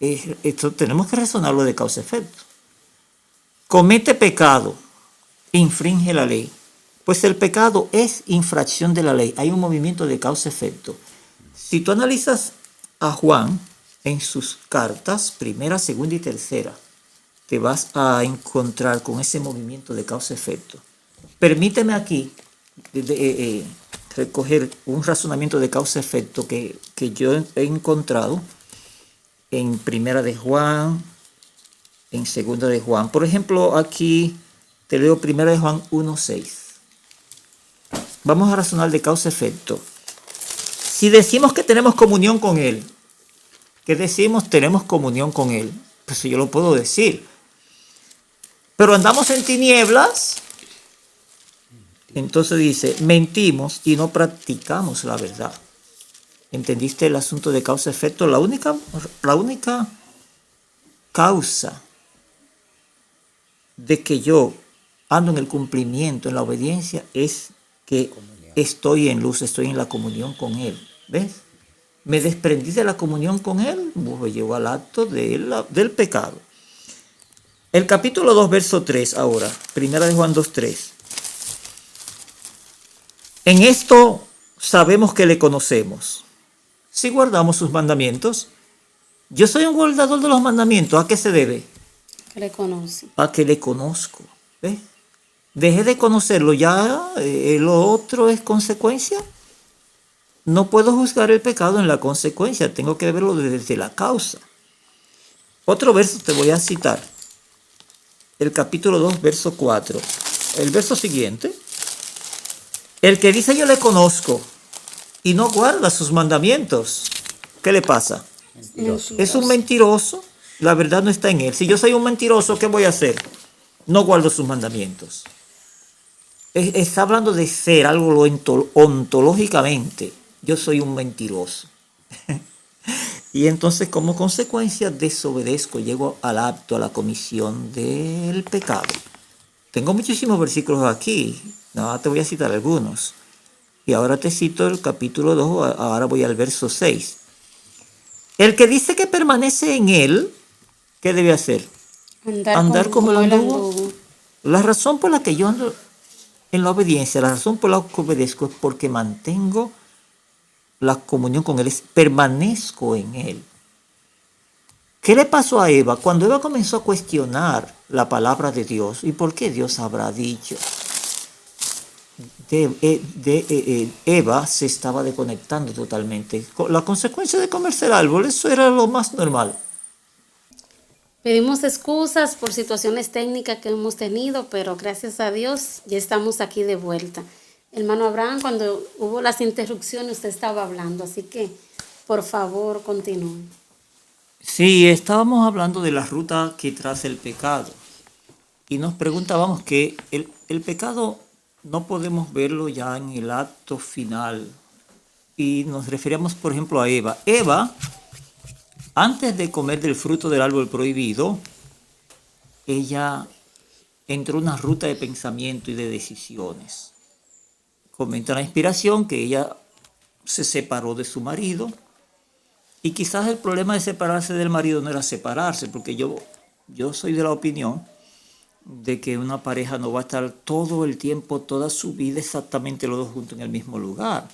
B: Esto tenemos que razonarlo de causa-efecto. Comete pecado, infringe la ley. Pues el pecado es infracción de la ley. Hay un movimiento de causa-efecto. Si tú analizas a Juan en sus cartas, primera, segunda y tercera, te vas a encontrar con ese movimiento de causa-efecto. Permíteme aquí recoger un razonamiento de causa-efecto que yo he encontrado en primera de Juan, en segunda de Juan. Por ejemplo, aquí te leo primera de Juan 1:6. Vamos a razonar de causa-efecto. Si decimos que tenemos comunión con Él, ¿qué decimos? Tenemos comunión con Él. Pues yo lo puedo decir. Pero andamos en tinieblas. Entonces dice, mentimos y no practicamos la verdad. ¿Entendiste el asunto de causa-efecto? La única causa de que yo ando en el cumplimiento, en la obediencia, es que estoy en luz, estoy en la comunión con Él. ¿Ves? Me desprendí de la comunión con Él, me llevo al acto del pecado. El capítulo 2, verso 3 ahora, primera de Juan 2:3. En esto sabemos que le conocemos, si guardamos sus mandamientos. Yo soy un guardador de los mandamientos. ¿A qué se debe?
A: Que le conoce.
B: A que le conozco. ¿Ves? Dejé de conocerlo, ya lo otro es consecuencia. No puedo juzgar el pecado en la consecuencia, tengo que verlo desde la causa. Otro verso te voy a citar. El capítulo 2, verso 4. El verso siguiente. El que dice yo le conozco y no guarda sus mandamientos, ¿qué le pasa?
C: Mentiroso.
B: Es un mentiroso, la verdad no está en él. Si yo soy un mentiroso, ¿qué voy a hacer? No guardo sus mandamientos. Está hablando de ser algo ontológicamente. Yo soy un mentiroso. Y entonces, como consecuencia, desobedezco, llego al acto, a la comisión del pecado. Tengo muchísimos versículos aquí. No, te voy a citar algunos. Y ahora te cito el capítulo 2, ahora voy al verso 6. El que dice que permanece en él, ¿qué debe hacer? Andar como el anduvo. La razón por la que yo ando en la obediencia, la razón por la que obedezco es porque mantengo la comunión con Él, permanezco en Él. ¿Qué le pasó a Eva? Cuando Eva comenzó a cuestionar la palabra de Dios, ¿y por qué Dios habrá dicho? Eva se estaba desconectando totalmente. La consecuencia de comerse el árbol, eso era lo más normal.
A: Pedimos excusas por situaciones técnicas que hemos tenido, pero gracias a Dios ya estamos aquí de vuelta. Hermano Abraham, cuando hubo las interrupciones, usted estaba hablando, así que por favor continúe.
B: Sí, estábamos hablando de la ruta que traza el pecado. Y nos preguntábamos que el pecado no podemos verlo ya en el acto final. Y nos referíamos, por ejemplo, a Eva. Eva, antes de comer del fruto del árbol prohibido, ella entró en una ruta de pensamiento y de decisiones. Comenta la inspiración que ella se separó de su marido. Y quizás el problema de separarse del marido no era separarse, porque yo soy de la opinión de que una pareja no va a estar todo el tiempo, toda su vida exactamente los dos juntos en el mismo lugar.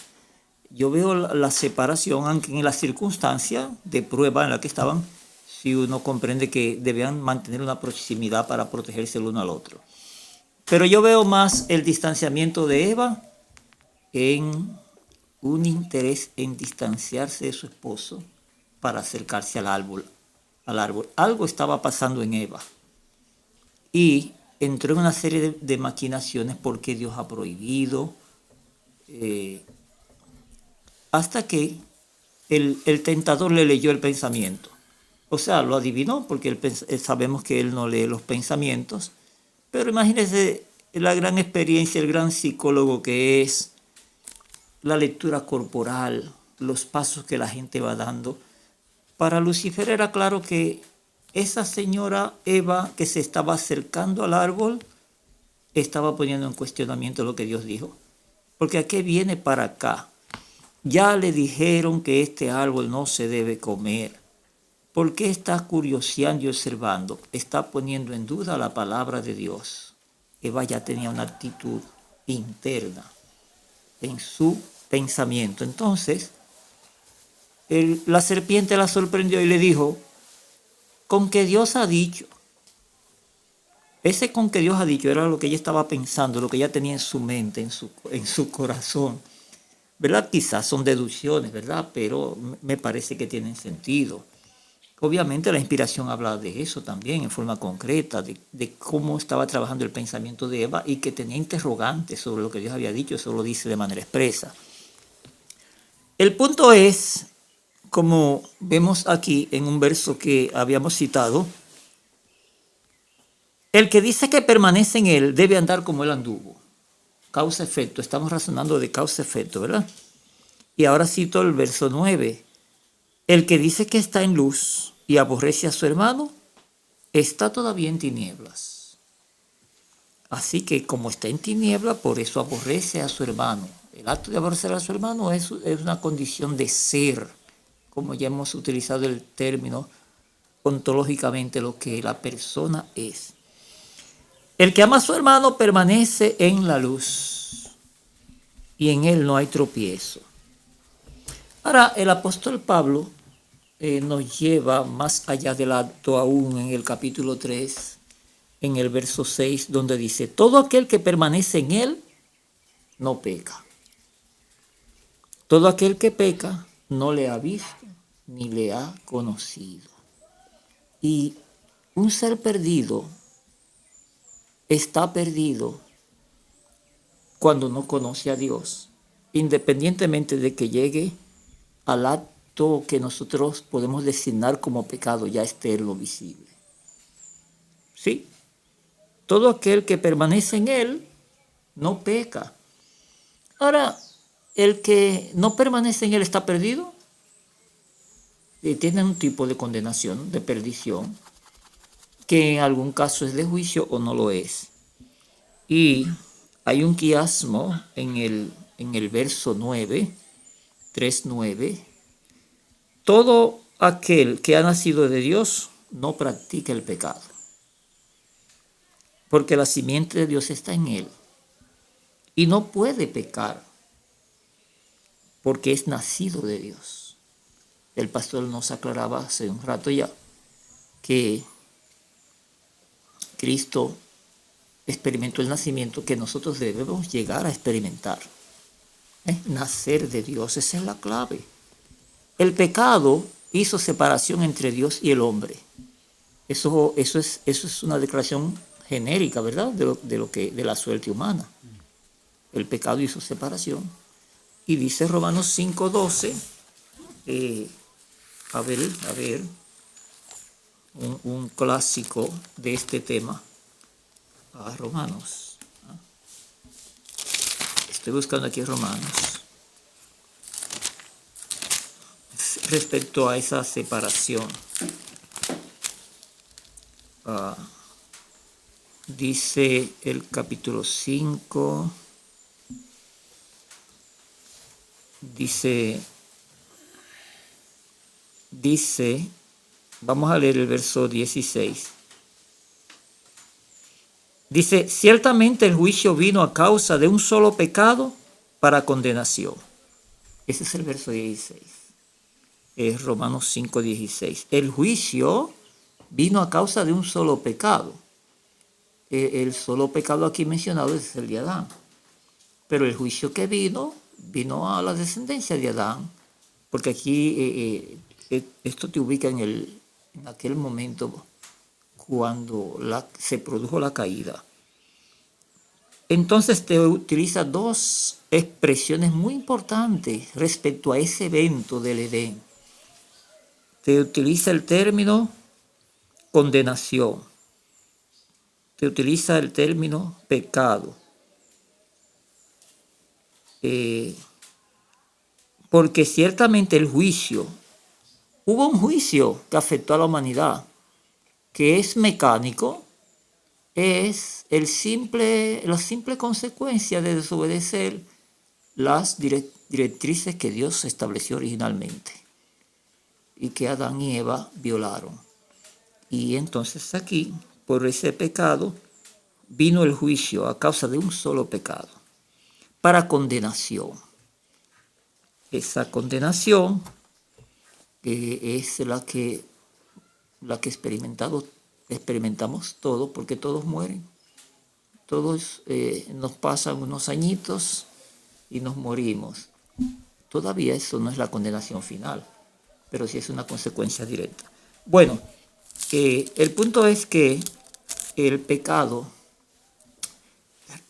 B: Yo veo la separación, aunque en las circunstancias de prueba en la que estaban, si uno comprende que debían mantener una proximidad para protegerse el uno al otro. Pero yo veo más el distanciamiento de Eva en un interés en distanciarse de su esposo para acercarse al árbol. Algo estaba pasando en Eva. Y entró en una serie de maquinaciones porque Dios ha prohibido, hasta que el tentador le leyó el pensamiento. O sea, lo adivinó porque sabemos que él no lee los pensamientos. Pero imagínense la gran experiencia, el gran psicólogo que es, la lectura corporal, los pasos que la gente va dando. Para Lucifer era claro que esa señora Eva que se estaba acercando al árbol estaba poniendo en cuestionamiento lo que Dios dijo. Porque ¿a qué viene para acá? Ya le dijeron que este árbol no se debe comer. ¿Por qué está curioseando y observando? Está poniendo en duda la palabra de Dios. Eva ya tenía una actitud interna en su pensamiento. Entonces, la serpiente la sorprendió y le dijo, con que Dios ha dicho. Ese con que Dios ha dicho era lo que ella estaba pensando, lo que ella tenía en su mente, en su corazón. ¿Verdad? Quizás son deducciones, ¿verdad? Pero me parece que tienen sentido. Obviamente la inspiración habla de eso también en forma concreta, de cómo estaba trabajando el pensamiento de Eva y que tenía interrogantes sobre lo que Dios había dicho, eso lo dice de manera expresa. El punto es, como vemos aquí en un verso que habíamos citado, el que dice que permanece en él debe andar como él anduvo. Causa-efecto, estamos razonando de causa-efecto, ¿verdad? Y ahora cito el verso 9. El que dice que está en luz y aborrece a su hermano, está todavía en tinieblas. Así que como está en tinieblas, por eso aborrece a su hermano. El acto de aborrecer a su hermano es una condición de ser, como ya hemos utilizado el término ontológicamente, lo que la persona es. El que ama a su hermano permanece en la luz y en él no hay tropiezo. Ahora, el apóstol Pablo nos lleva más allá del acto aún en el capítulo 3, en el verso 6, donde dice, todo aquel que permanece en él no peca. Todo aquel que peca no le ha visto ni le ha conocido. Y un ser perdido está perdido cuando no conoce a Dios, independientemente de que llegue al acto que nosotros podemos designar como pecado, ya esté en lo visible. ¿Sí? Todo aquel que permanece en él no peca. Ahora, el que no permanece en él está perdido y tiene un tipo de condenación, de perdición, que en algún caso es de juicio o no lo es. Y hay un quiasmo en el verso 9, 3:9. Todo aquel que ha nacido de Dios no practica el pecado, porque la simiente de Dios está en él y no puede pecar porque es nacido de Dios. El pastor nos aclaraba hace un rato ya que Cristo experimentó el nacimiento que nosotros debemos llegar a experimentar. Nacer de Dios, esa es la clave. El pecado hizo separación entre Dios y el hombre. Eso es una declaración genérica, ¿verdad? De la suerte humana. El pecado hizo separación. Y dice Romanos 5:12, a ver, un clásico de este tema. Romanos. Estoy buscando aquí Romanos. Respecto a esa separación. Dice el capítulo 5. dice, vamos a leer el verso 16. Dice, ciertamente el juicio vino a causa de un solo pecado para condenación. Ese es el verso 16. Es Romanos 5:16. El juicio vino a causa de un solo pecado. El solo pecado aquí mencionado es el de Adán. Pero el juicio que vino a la descendencia de Adán. Porque aquí esto te ubica en aquel momento cuando se produjo la caída. Entonces te utiliza dos expresiones muy importantes respecto a ese evento del Edén. Te utiliza el término condenación. Te utiliza el término pecado. Porque ciertamente hubo un juicio que afectó a la humanidad, que es mecánico, es la simple consecuencia de desobedecer las directrices que Dios estableció originalmente y que Adán y Eva violaron. Y entonces aquí, por ese pecado, vino el juicio a causa de un solo pecado, para condenación. Esa condenación es la que experimentamos todos, porque todos mueren. Todos nos pasan unos añitos y nos morimos. Todavía eso no es la condenación final, pero sí es una consecuencia directa. Bueno, el punto es que el pecado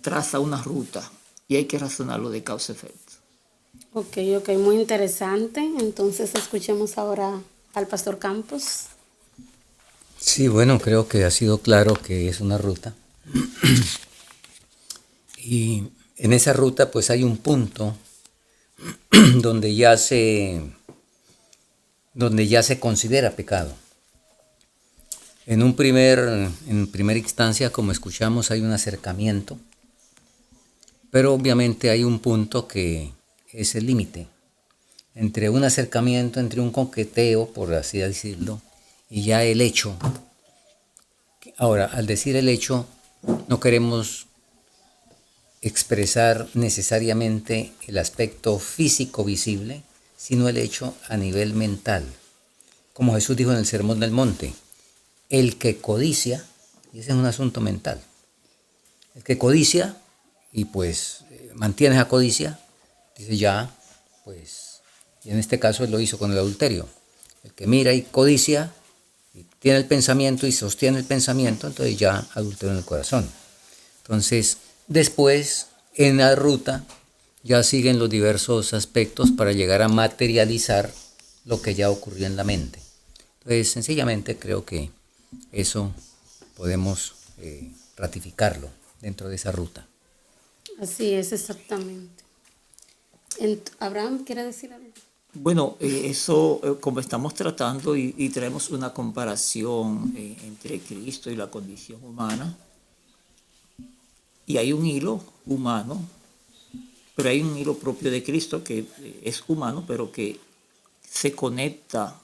B: traza una ruta y hay que razonarlo de causa-efecto.
A: Ok, muy interesante. Entonces escuchemos ahora al pastor Campos.
C: Sí, bueno, creo que ha sido claro que es una ruta. Y en esa ruta pues hay un punto donde ya se considera pecado. En primera instancia, como escuchamos, hay un acercamiento, pero obviamente hay un punto que es el límite entre un acercamiento, entre un coqueteo, por así decirlo, y ya el hecho. Ahora, al decir el hecho, no queremos expresar necesariamente el aspecto físico visible, sino el hecho a nivel mental. Como Jesús dijo en el Sermón del Monte, el que codicia, y ese es un asunto mental, el que codicia y pues mantiene esa codicia, dice ya, pues, y en este caso él lo hizo con el adulterio. El que mira y codicia, y tiene el pensamiento y sostiene el pensamiento, entonces ya adulteró en el corazón. Entonces, después, en la ruta, ya siguen los diversos aspectos para llegar a materializar lo que ya ocurrió en la mente. Entonces, sencillamente creo que eso podemos ratificarlo dentro de esa ruta.
A: Así es, exactamente. Abraham, ¿quiere decir algo?
B: Bueno, eso, como estamos tratando y traemos una comparación entre Cristo y la condición humana, y hay un hilo humano, pero hay un hilo propio de Cristo que es humano, pero que se conecta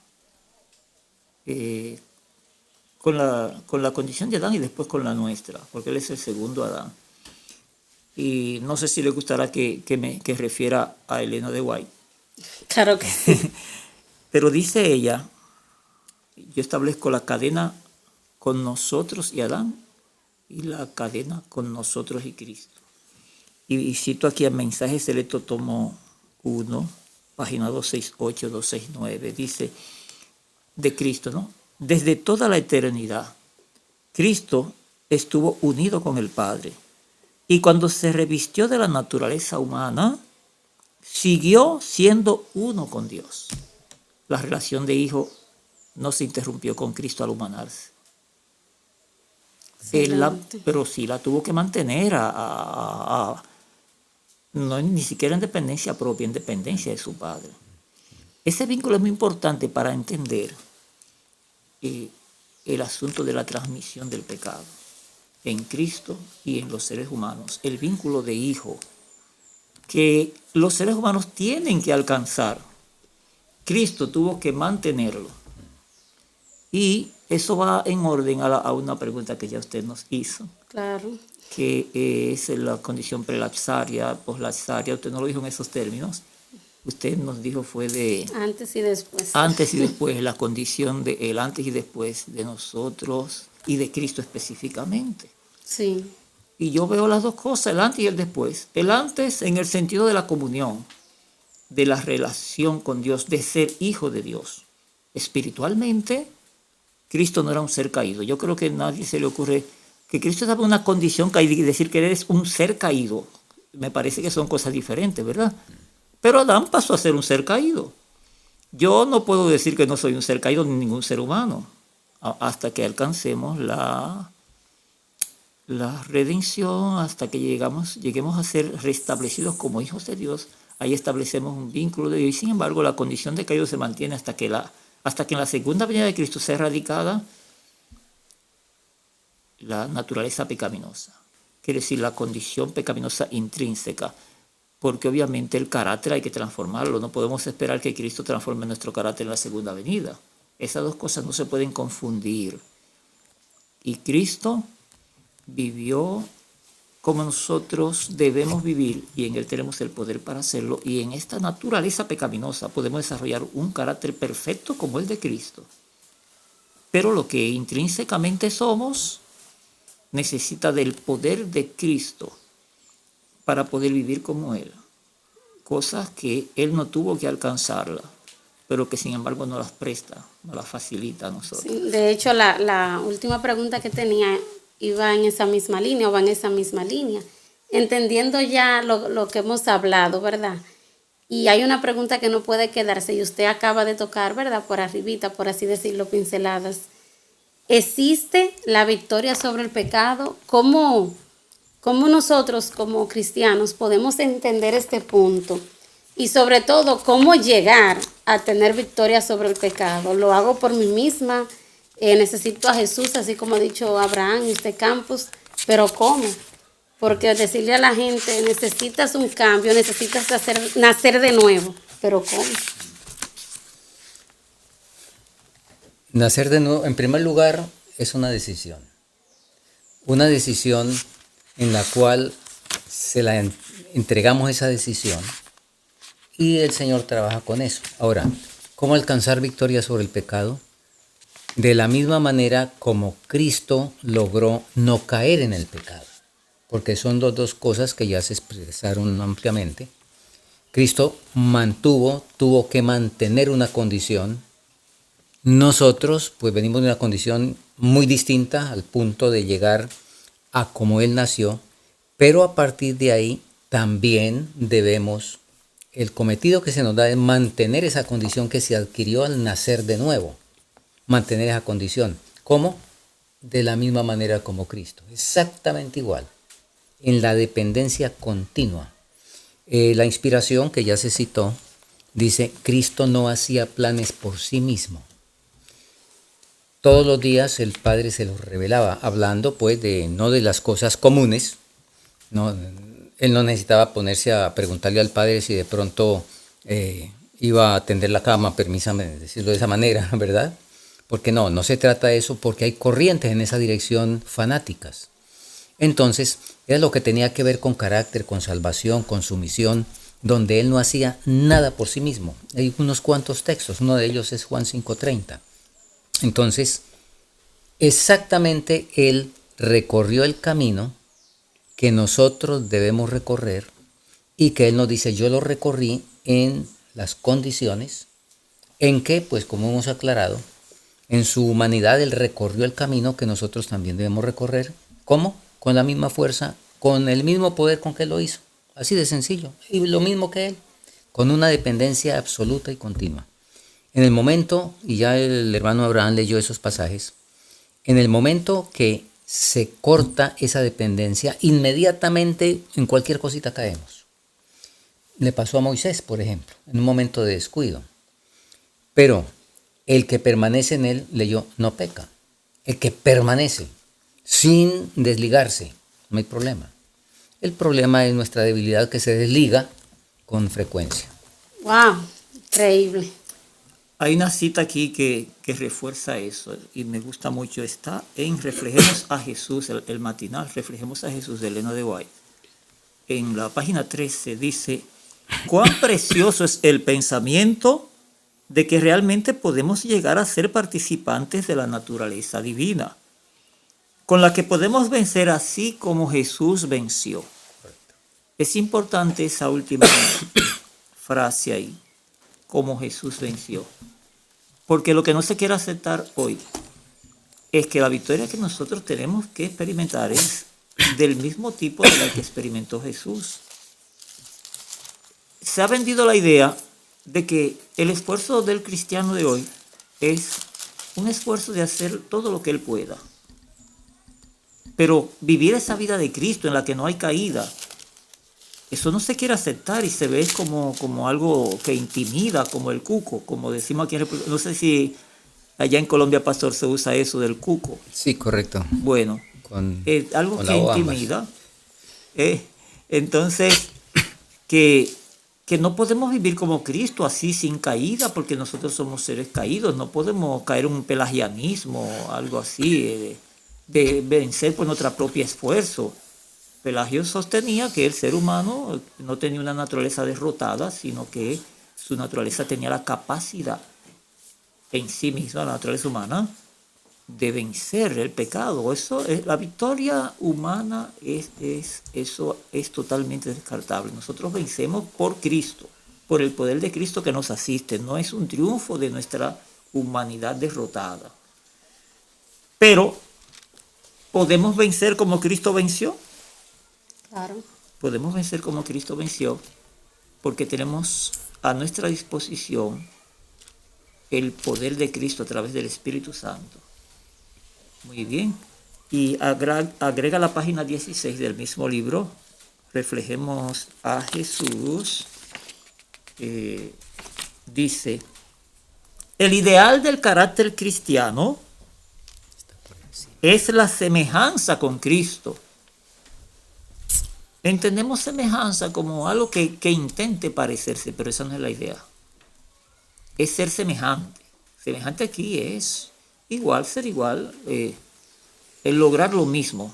B: con la condición de Adán y después con la nuestra, porque Él es el segundo Adán. Y no sé si le gustará que refiera a Elena de White.
A: Claro que sí.
B: Pero dice ella, yo establezco la cadena con nosotros y Adán y la cadena con nosotros y Cristo. Y cito aquí el mensaje selecto tomo 1, página 268, 269, dice de Cristo, ¿no? Desde toda la eternidad, Cristo estuvo unido con el Padre. Y cuando se revistió de la naturaleza humana, siguió siendo uno con Dios. La relación de hijo no se interrumpió con Cristo al humanarse. Pero sí la tuvo que mantener no, ni siquiera en dependencia propia, en dependencia de su Padre. Ese vínculo es muy importante para entender el asunto de la transmisión del pecado en Cristo y en los seres humanos. El vínculo de hijo que los seres humanos tienen que alcanzar. Cristo tuvo que mantenerlo. Y eso va en orden a una pregunta que ya usted nos hizo,
A: Claro.
B: que es la condición prelapsaria, poslapsaria. Usted no lo dijo en esos términos. Usted nos dijo fue de
A: Antes y después.
B: antes y después, la condición de el antes y después de nosotros y de Cristo específicamente.
A: Sí.
B: Y yo veo las dos cosas, el antes y el después. El antes en el sentido de la comunión, de la relación con Dios, de ser hijo de Dios. Espiritualmente, Cristo no era un ser caído. Yo creo que a nadie se le ocurre que Cristo estaba en una condición caída y decir que eres un ser caído. Me parece que son cosas diferentes, ¿verdad? Pero Adán pasó a ser un ser caído. Yo no puedo decir que no soy un ser caído ni ningún ser humano hasta que alcancemos la redención, hasta que lleguemos a ser restablecidos como hijos de Dios. Ahí establecemos un vínculo de Dios. Y sin embargo, la condición de caído se mantiene hasta que en la segunda venida de Cristo sea erradicada la naturaleza pecaminosa. Quiere decir, la condición pecaminosa intrínseca. Porque obviamente el carácter hay que transformarlo. No podemos esperar que Cristo transforme nuestro carácter en la segunda venida. Esas dos cosas no se pueden confundir. Y Cristo vivió como nosotros debemos vivir, y en Él tenemos el poder para hacerlo, y en esta naturaleza pecaminosa podemos desarrollar un carácter perfecto como el de Cristo. Pero lo que intrínsecamente somos necesita del poder de Cristo para poder vivir como Él. Cosas que Él no tuvo que alcanzarlas, pero que sin embargo nos las presta, nos las facilita a nosotros.
A: Sí, de hecho, la última pregunta que tenía iba en esa misma línea o va en esa misma línea, entendiendo ya lo que hemos hablado, ¿verdad? Y hay una pregunta que no puede quedarse y usted acaba de tocar, ¿verdad? Por arribita, por así decirlo, pinceladas. ¿Existe la victoria sobre el pecado? ¿Cómo nosotros como cristianos podemos entender este punto? Y sobre todo, ¿cómo llegar a tener victoria sobre el pecado? ¿Lo hago por mí misma? Necesito a Jesús, así como ha dicho Abraham y usted Campos, pero ¿cómo? Porque decirle a la gente, necesitas un cambio, necesitas nacer de nuevo, pero ¿cómo?
C: Nacer de nuevo, en primer lugar, es una decisión. Una decisión en la cual se la entregamos esa decisión y el Señor trabaja con eso. Ahora, ¿cómo alcanzar victoria sobre el pecado? De la misma manera como Cristo logró no caer en el pecado, porque son dos cosas que ya se expresaron ampliamente. Cristo tuvo que mantener una condición. Nosotros pues venimos de una condición muy distinta al punto de llegar a como Él nació, pero a partir de ahí también debemos, el cometido que se nos da es mantener esa condición que se adquirió al nacer de nuevo. Mantener esa condición. ¿Cómo? De la misma manera como Cristo. Exactamente igual. En la dependencia continua. La inspiración que ya se citó dice, Cristo no hacía planes por sí mismo. Todos los días el Padre se los revelaba, hablando pues no de las cosas comunes. No, él no necesitaba ponerse a preguntarle al Padre si de pronto iba a tender la cama, permísame decirlo de esa manera, ¿verdad? Porque no se trata de eso, porque hay corrientes en esa dirección fanáticas. Entonces, era lo que tenía que ver con carácter, con salvación, con sumisión, donde él no hacía nada por sí mismo. Hay unos cuantos textos, uno de ellos es Juan 5:30. Entonces, exactamente él recorrió el camino que nosotros debemos recorrer y que él nos dice, yo lo recorrí en las condiciones en que, pues como hemos aclarado, en su humanidad él recorrió el camino que nosotros también debemos recorrer. ¿Cómo? Con la misma fuerza, con el mismo poder con que lo hizo. Así de sencillo. Y lo mismo que él, con una dependencia absoluta y continua. En el momento, y ya el hermano Abraham leyó esos pasajes, en el momento que se corta esa dependencia, inmediatamente en cualquier cosita caemos. Le pasó a Moisés, por ejemplo, en un momento de descuido. Pero el que permanece en él, leyó, no peca. El que permanece sin desligarse, no hay problema. El problema es nuestra debilidad que se desliga con frecuencia.
A: Wow, increíble.
B: Hay una cita aquí que refuerza eso y me gusta mucho. Está en Reflejemos a Jesús, el matinal, Reflejemos a Jesús de Elena de White. En la página 13 dice, cuán precioso es el pensamiento de que realmente podemos llegar a ser participantes de la naturaleza divina, con la que podemos vencer así como Jesús venció. Es importante esa última frase ahí, como Jesús venció. Porque lo que no se quiere aceptar hoy es que la victoria que nosotros tenemos que experimentar es del mismo tipo de la que experimentó Jesús. Se ha vendido la idea de que el esfuerzo del cristiano de hoy es un esfuerzo de hacer todo lo que él pueda. Pero vivir esa vida de Cristo en la que no hay caída, eso no se quiere aceptar y se ve como algo que intimida, como el cuco, como decimos aquí en República. No sé si allá en Colombia, pastor, se usa eso del cuco.
C: Sí, correcto.
B: Bueno, algo
C: con
B: que
C: la O
B: intimida. Entonces, que no podemos vivir como Cristo así sin caída, porque nosotros somos seres caídos. No podemos caer en un pelagianismo, algo así, de vencer por nuestro propio esfuerzo. Pelagio sostenía que el ser humano no tenía una naturaleza derrotada, sino que su naturaleza tenía la capacidad en sí misma, la naturaleza humana, de vencer el pecado. Eso es, la victoria humana eso es totalmente descartable. Nosotros vencemos por Cristo, por el poder de Cristo que nos asiste. No es un triunfo de nuestra humanidad derrotada. Pero, ¿podemos vencer como Cristo venció?
A: Claro.
B: Podemos vencer como Cristo venció porque tenemos a nuestra disposición el poder de Cristo a través del Espíritu Santo. Muy bien. Y agrega la página 16 del mismo libro. Reflejemos a Jesús. Dice, el ideal del carácter cristiano es la semejanza con Cristo. Entendemos semejanza como algo que intente parecerse, pero esa no es la idea. Es ser semejante. Semejante aquí es igual, ser igual, el lograr lo mismo.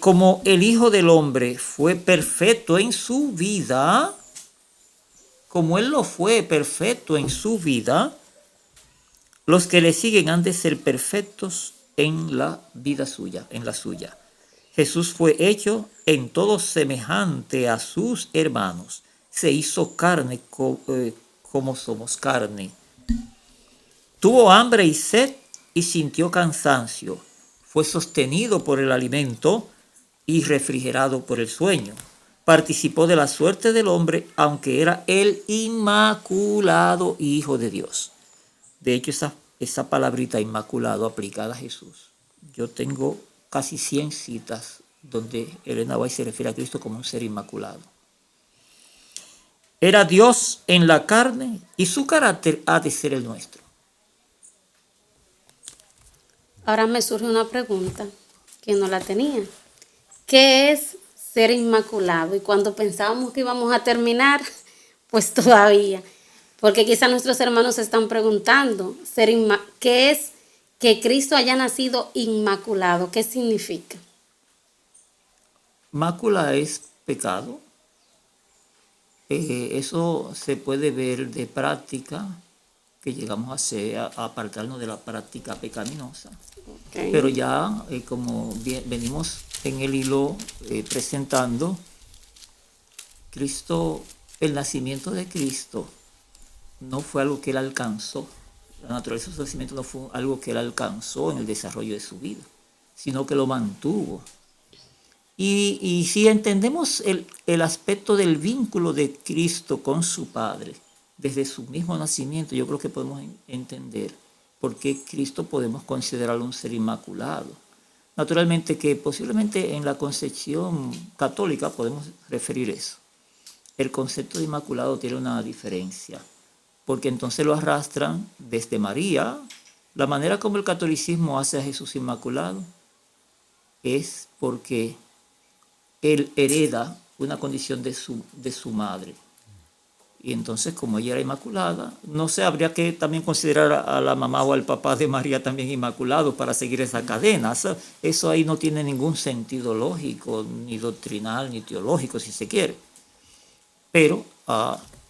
B: Como el Hijo del Hombre fue perfecto en su vida, como Él lo fue perfecto en su vida, los que le siguen han de ser perfectos en la vida suya, en la suya. Jesús fue hecho en todo semejante a sus hermanos. Se hizo carne como somos carne. Tuvo hambre y sed y sintió cansancio. Fue sostenido por el alimento y refrigerado por el sueño. Participó de la suerte del hombre, aunque era el inmaculado Hijo de Dios. De hecho, esa palabrita inmaculado aplicada a Jesús. Yo tengo casi 100 citas donde Elena White se refiere a Cristo como un ser inmaculado. Era Dios en la carne y su carácter ha de ser el nuestro.
A: Ahora me surge una pregunta que no la tenía. ¿Qué es ser inmaculado? Y cuando pensábamos que íbamos a terminar, pues todavía. Porque quizás nuestros hermanos se están preguntando, ¿qué es que Cristo haya nacido inmaculado? ¿Qué significa?
B: Mácula es pecado. Eso se puede ver de práctica, que llegamos a hacer, a apartarnos de la práctica pecaminosa. Okay. Pero ya, como venimos en el hilo presentando, Cristo, el nacimiento de Cristo no fue algo que él alcanzó. La naturaleza de su nacimiento no fue algo que él alcanzó en el desarrollo de su vida, sino que lo mantuvo. Y si entendemos el aspecto del vínculo de Cristo con su Padre, desde su mismo nacimiento, yo creo que podemos entender por qué Cristo podemos considerarlo un ser inmaculado. Naturalmente que posiblemente en la concepción católica podemos referir eso. El concepto de inmaculado tiene una diferencia, porque entonces lo arrastran desde María. La manera como el catolicismo hace a Jesús inmaculado es porque él hereda una condición de su madre. Y entonces, como ella era inmaculada, no sé, habría que también considerar a la mamá o al papá de María también inmaculados para seguir esa cadena. Eso ahí no tiene ningún sentido lógico, ni doctrinal, ni teológico, si se quiere. Pero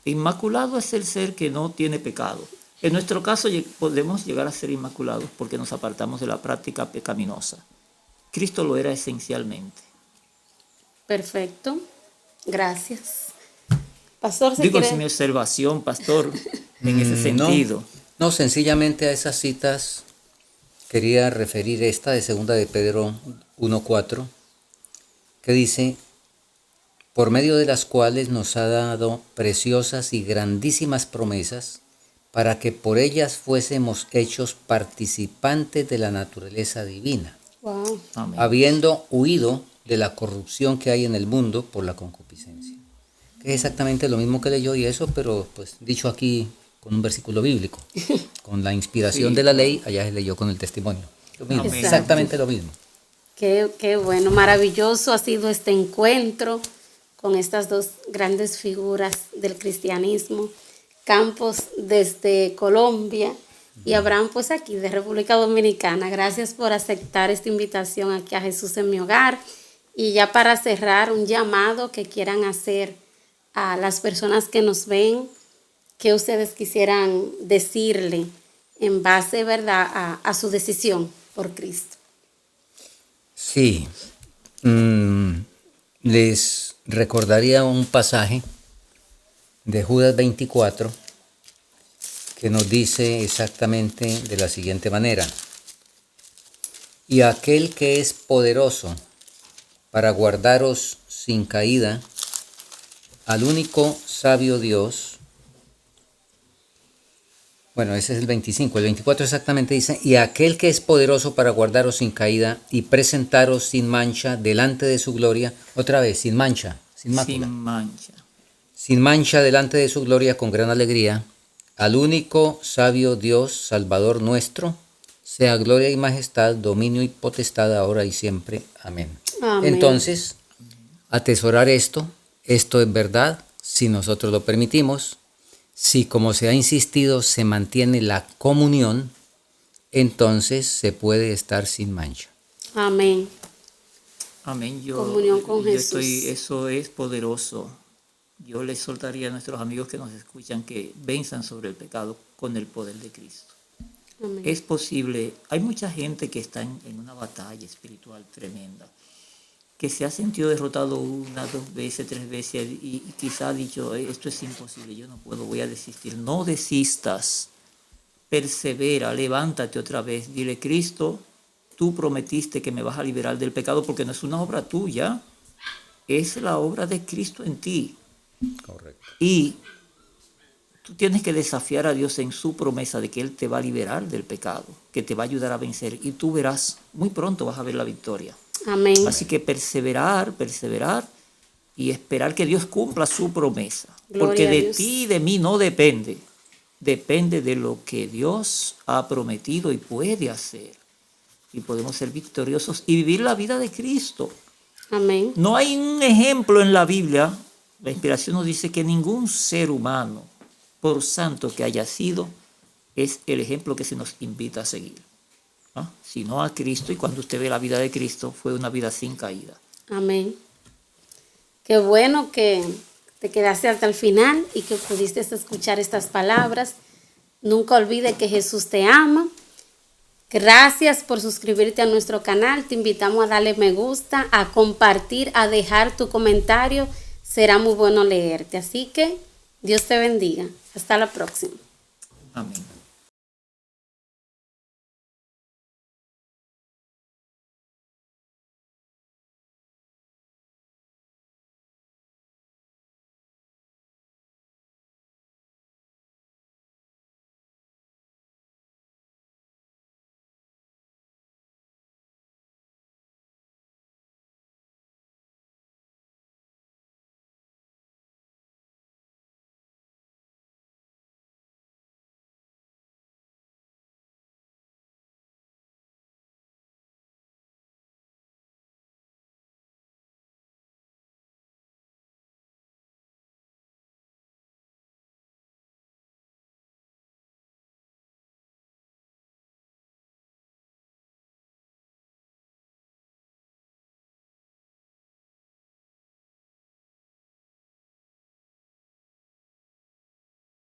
B: inmaculado es el ser que no tiene pecado. En nuestro caso podemos llegar a ser inmaculados porque nos apartamos de la práctica pecaminosa. Cristo lo era esencialmente.
A: Perfecto. Gracias. Pastor,
B: Digo, es mi observación, pastor, en ese sentido.
C: No, sencillamente a esas citas quería referir esta de 2 de Pedro 1:4, que dice: por medio de las cuales nos ha dado preciosas y grandísimas promesas, para que por ellas fuésemos hechos participantes de la naturaleza divina,
A: Wow.
B: Amén.
C: habiendo huido de la corrupción que hay en el mundo por la concupiscencia. Que es exactamente lo mismo que leyó y eso, pero pues dicho aquí con un versículo bíblico. Con la inspiración
B: Sí,
C: de la ley, allá se leyó con el testimonio. Lo mismo,
B: Amén.
C: exactamente lo mismo.
A: Qué bueno, maravilloso ha sido este encuentro con estas dos grandes figuras del cristianismo. Campos desde Colombia y Abraham pues aquí de República Dominicana. Gracias por aceptar esta invitación aquí a Jesús en mi hogar. Y ya para cerrar, un llamado que quieran hacer a las personas que nos ven, que ustedes quisieran decirle en base, ¿verdad?, a su decisión por Cristo.
C: Sí. Les recordaría un pasaje de Judas 24 que nos dice exactamente de la siguiente manera: y aquel que es poderoso para guardaros sin caída, al único sabio Dios. Bueno, ese es el 25. El 24 exactamente dice: y aquel que es poderoso para guardaros sin caída y presentaros sin mancha delante de su gloria. Otra vez, sin mancha, sin mácula.
B: Sin mancha.
C: Sin mancha delante de su gloria con gran alegría. Al único sabio Dios, Salvador nuestro, sea gloria y majestad, dominio y potestad ahora y siempre. Amén.
A: Amén.
C: Entonces, atesorar esto es verdad, si nosotros lo permitimos. Si, como se ha insistido, se mantiene la comunión, entonces se puede estar sin mancha.
A: Amén.
B: Amén.
A: Comunión con Jesús.
B: Eso es poderoso. Yo les soltaría a nuestros amigos que nos escuchan que venzan sobre el pecado con el poder de Cristo.
A: Amén.
B: Es posible. Hay mucha gente que está en una batalla espiritual tremenda, que se ha sentido derrotado 1, 2 veces, 3 veces y quizá ha dicho: esto es imposible, yo no puedo, voy a desistir. No desistas, persevera, levántate otra vez, dile: Cristo, tú prometiste que me vas a liberar del pecado, porque no es una obra tuya, es la obra de Cristo en ti.
C: Correcto.
B: Y tú tienes que desafiar a Dios en su promesa de que Él te va a liberar del pecado, que te va a ayudar a vencer, y tú verás, muy pronto vas a ver la victoria.
A: Amén.
B: Así que perseverar y esperar que Dios cumpla su promesa.
A: Gloria
B: Porque
A: a
B: de
A: Dios.
B: ti y de mí no depende. Depende de lo que Dios ha prometido y puede hacer. Y podemos ser victoriosos y vivir la vida de Cristo.
A: Amén.
B: No hay un ejemplo en la Biblia. La inspiración nos dice que ningún ser humano, por santo que haya sido, es el ejemplo que se nos invita a seguir. ¿No? Sino a Cristo, y cuando usted ve la vida de Cristo, fue una vida sin caída.
A: Amén. Qué bueno que te quedaste hasta el final y que pudiste escuchar estas palabras. Nunca olvide que Jesús te ama. Gracias por suscribirte a nuestro canal. Te invitamos a darle me gusta, a compartir, a dejar tu comentario. Será muy bueno leerte. Así que Dios te bendiga. Hasta la próxima.
B: Amén.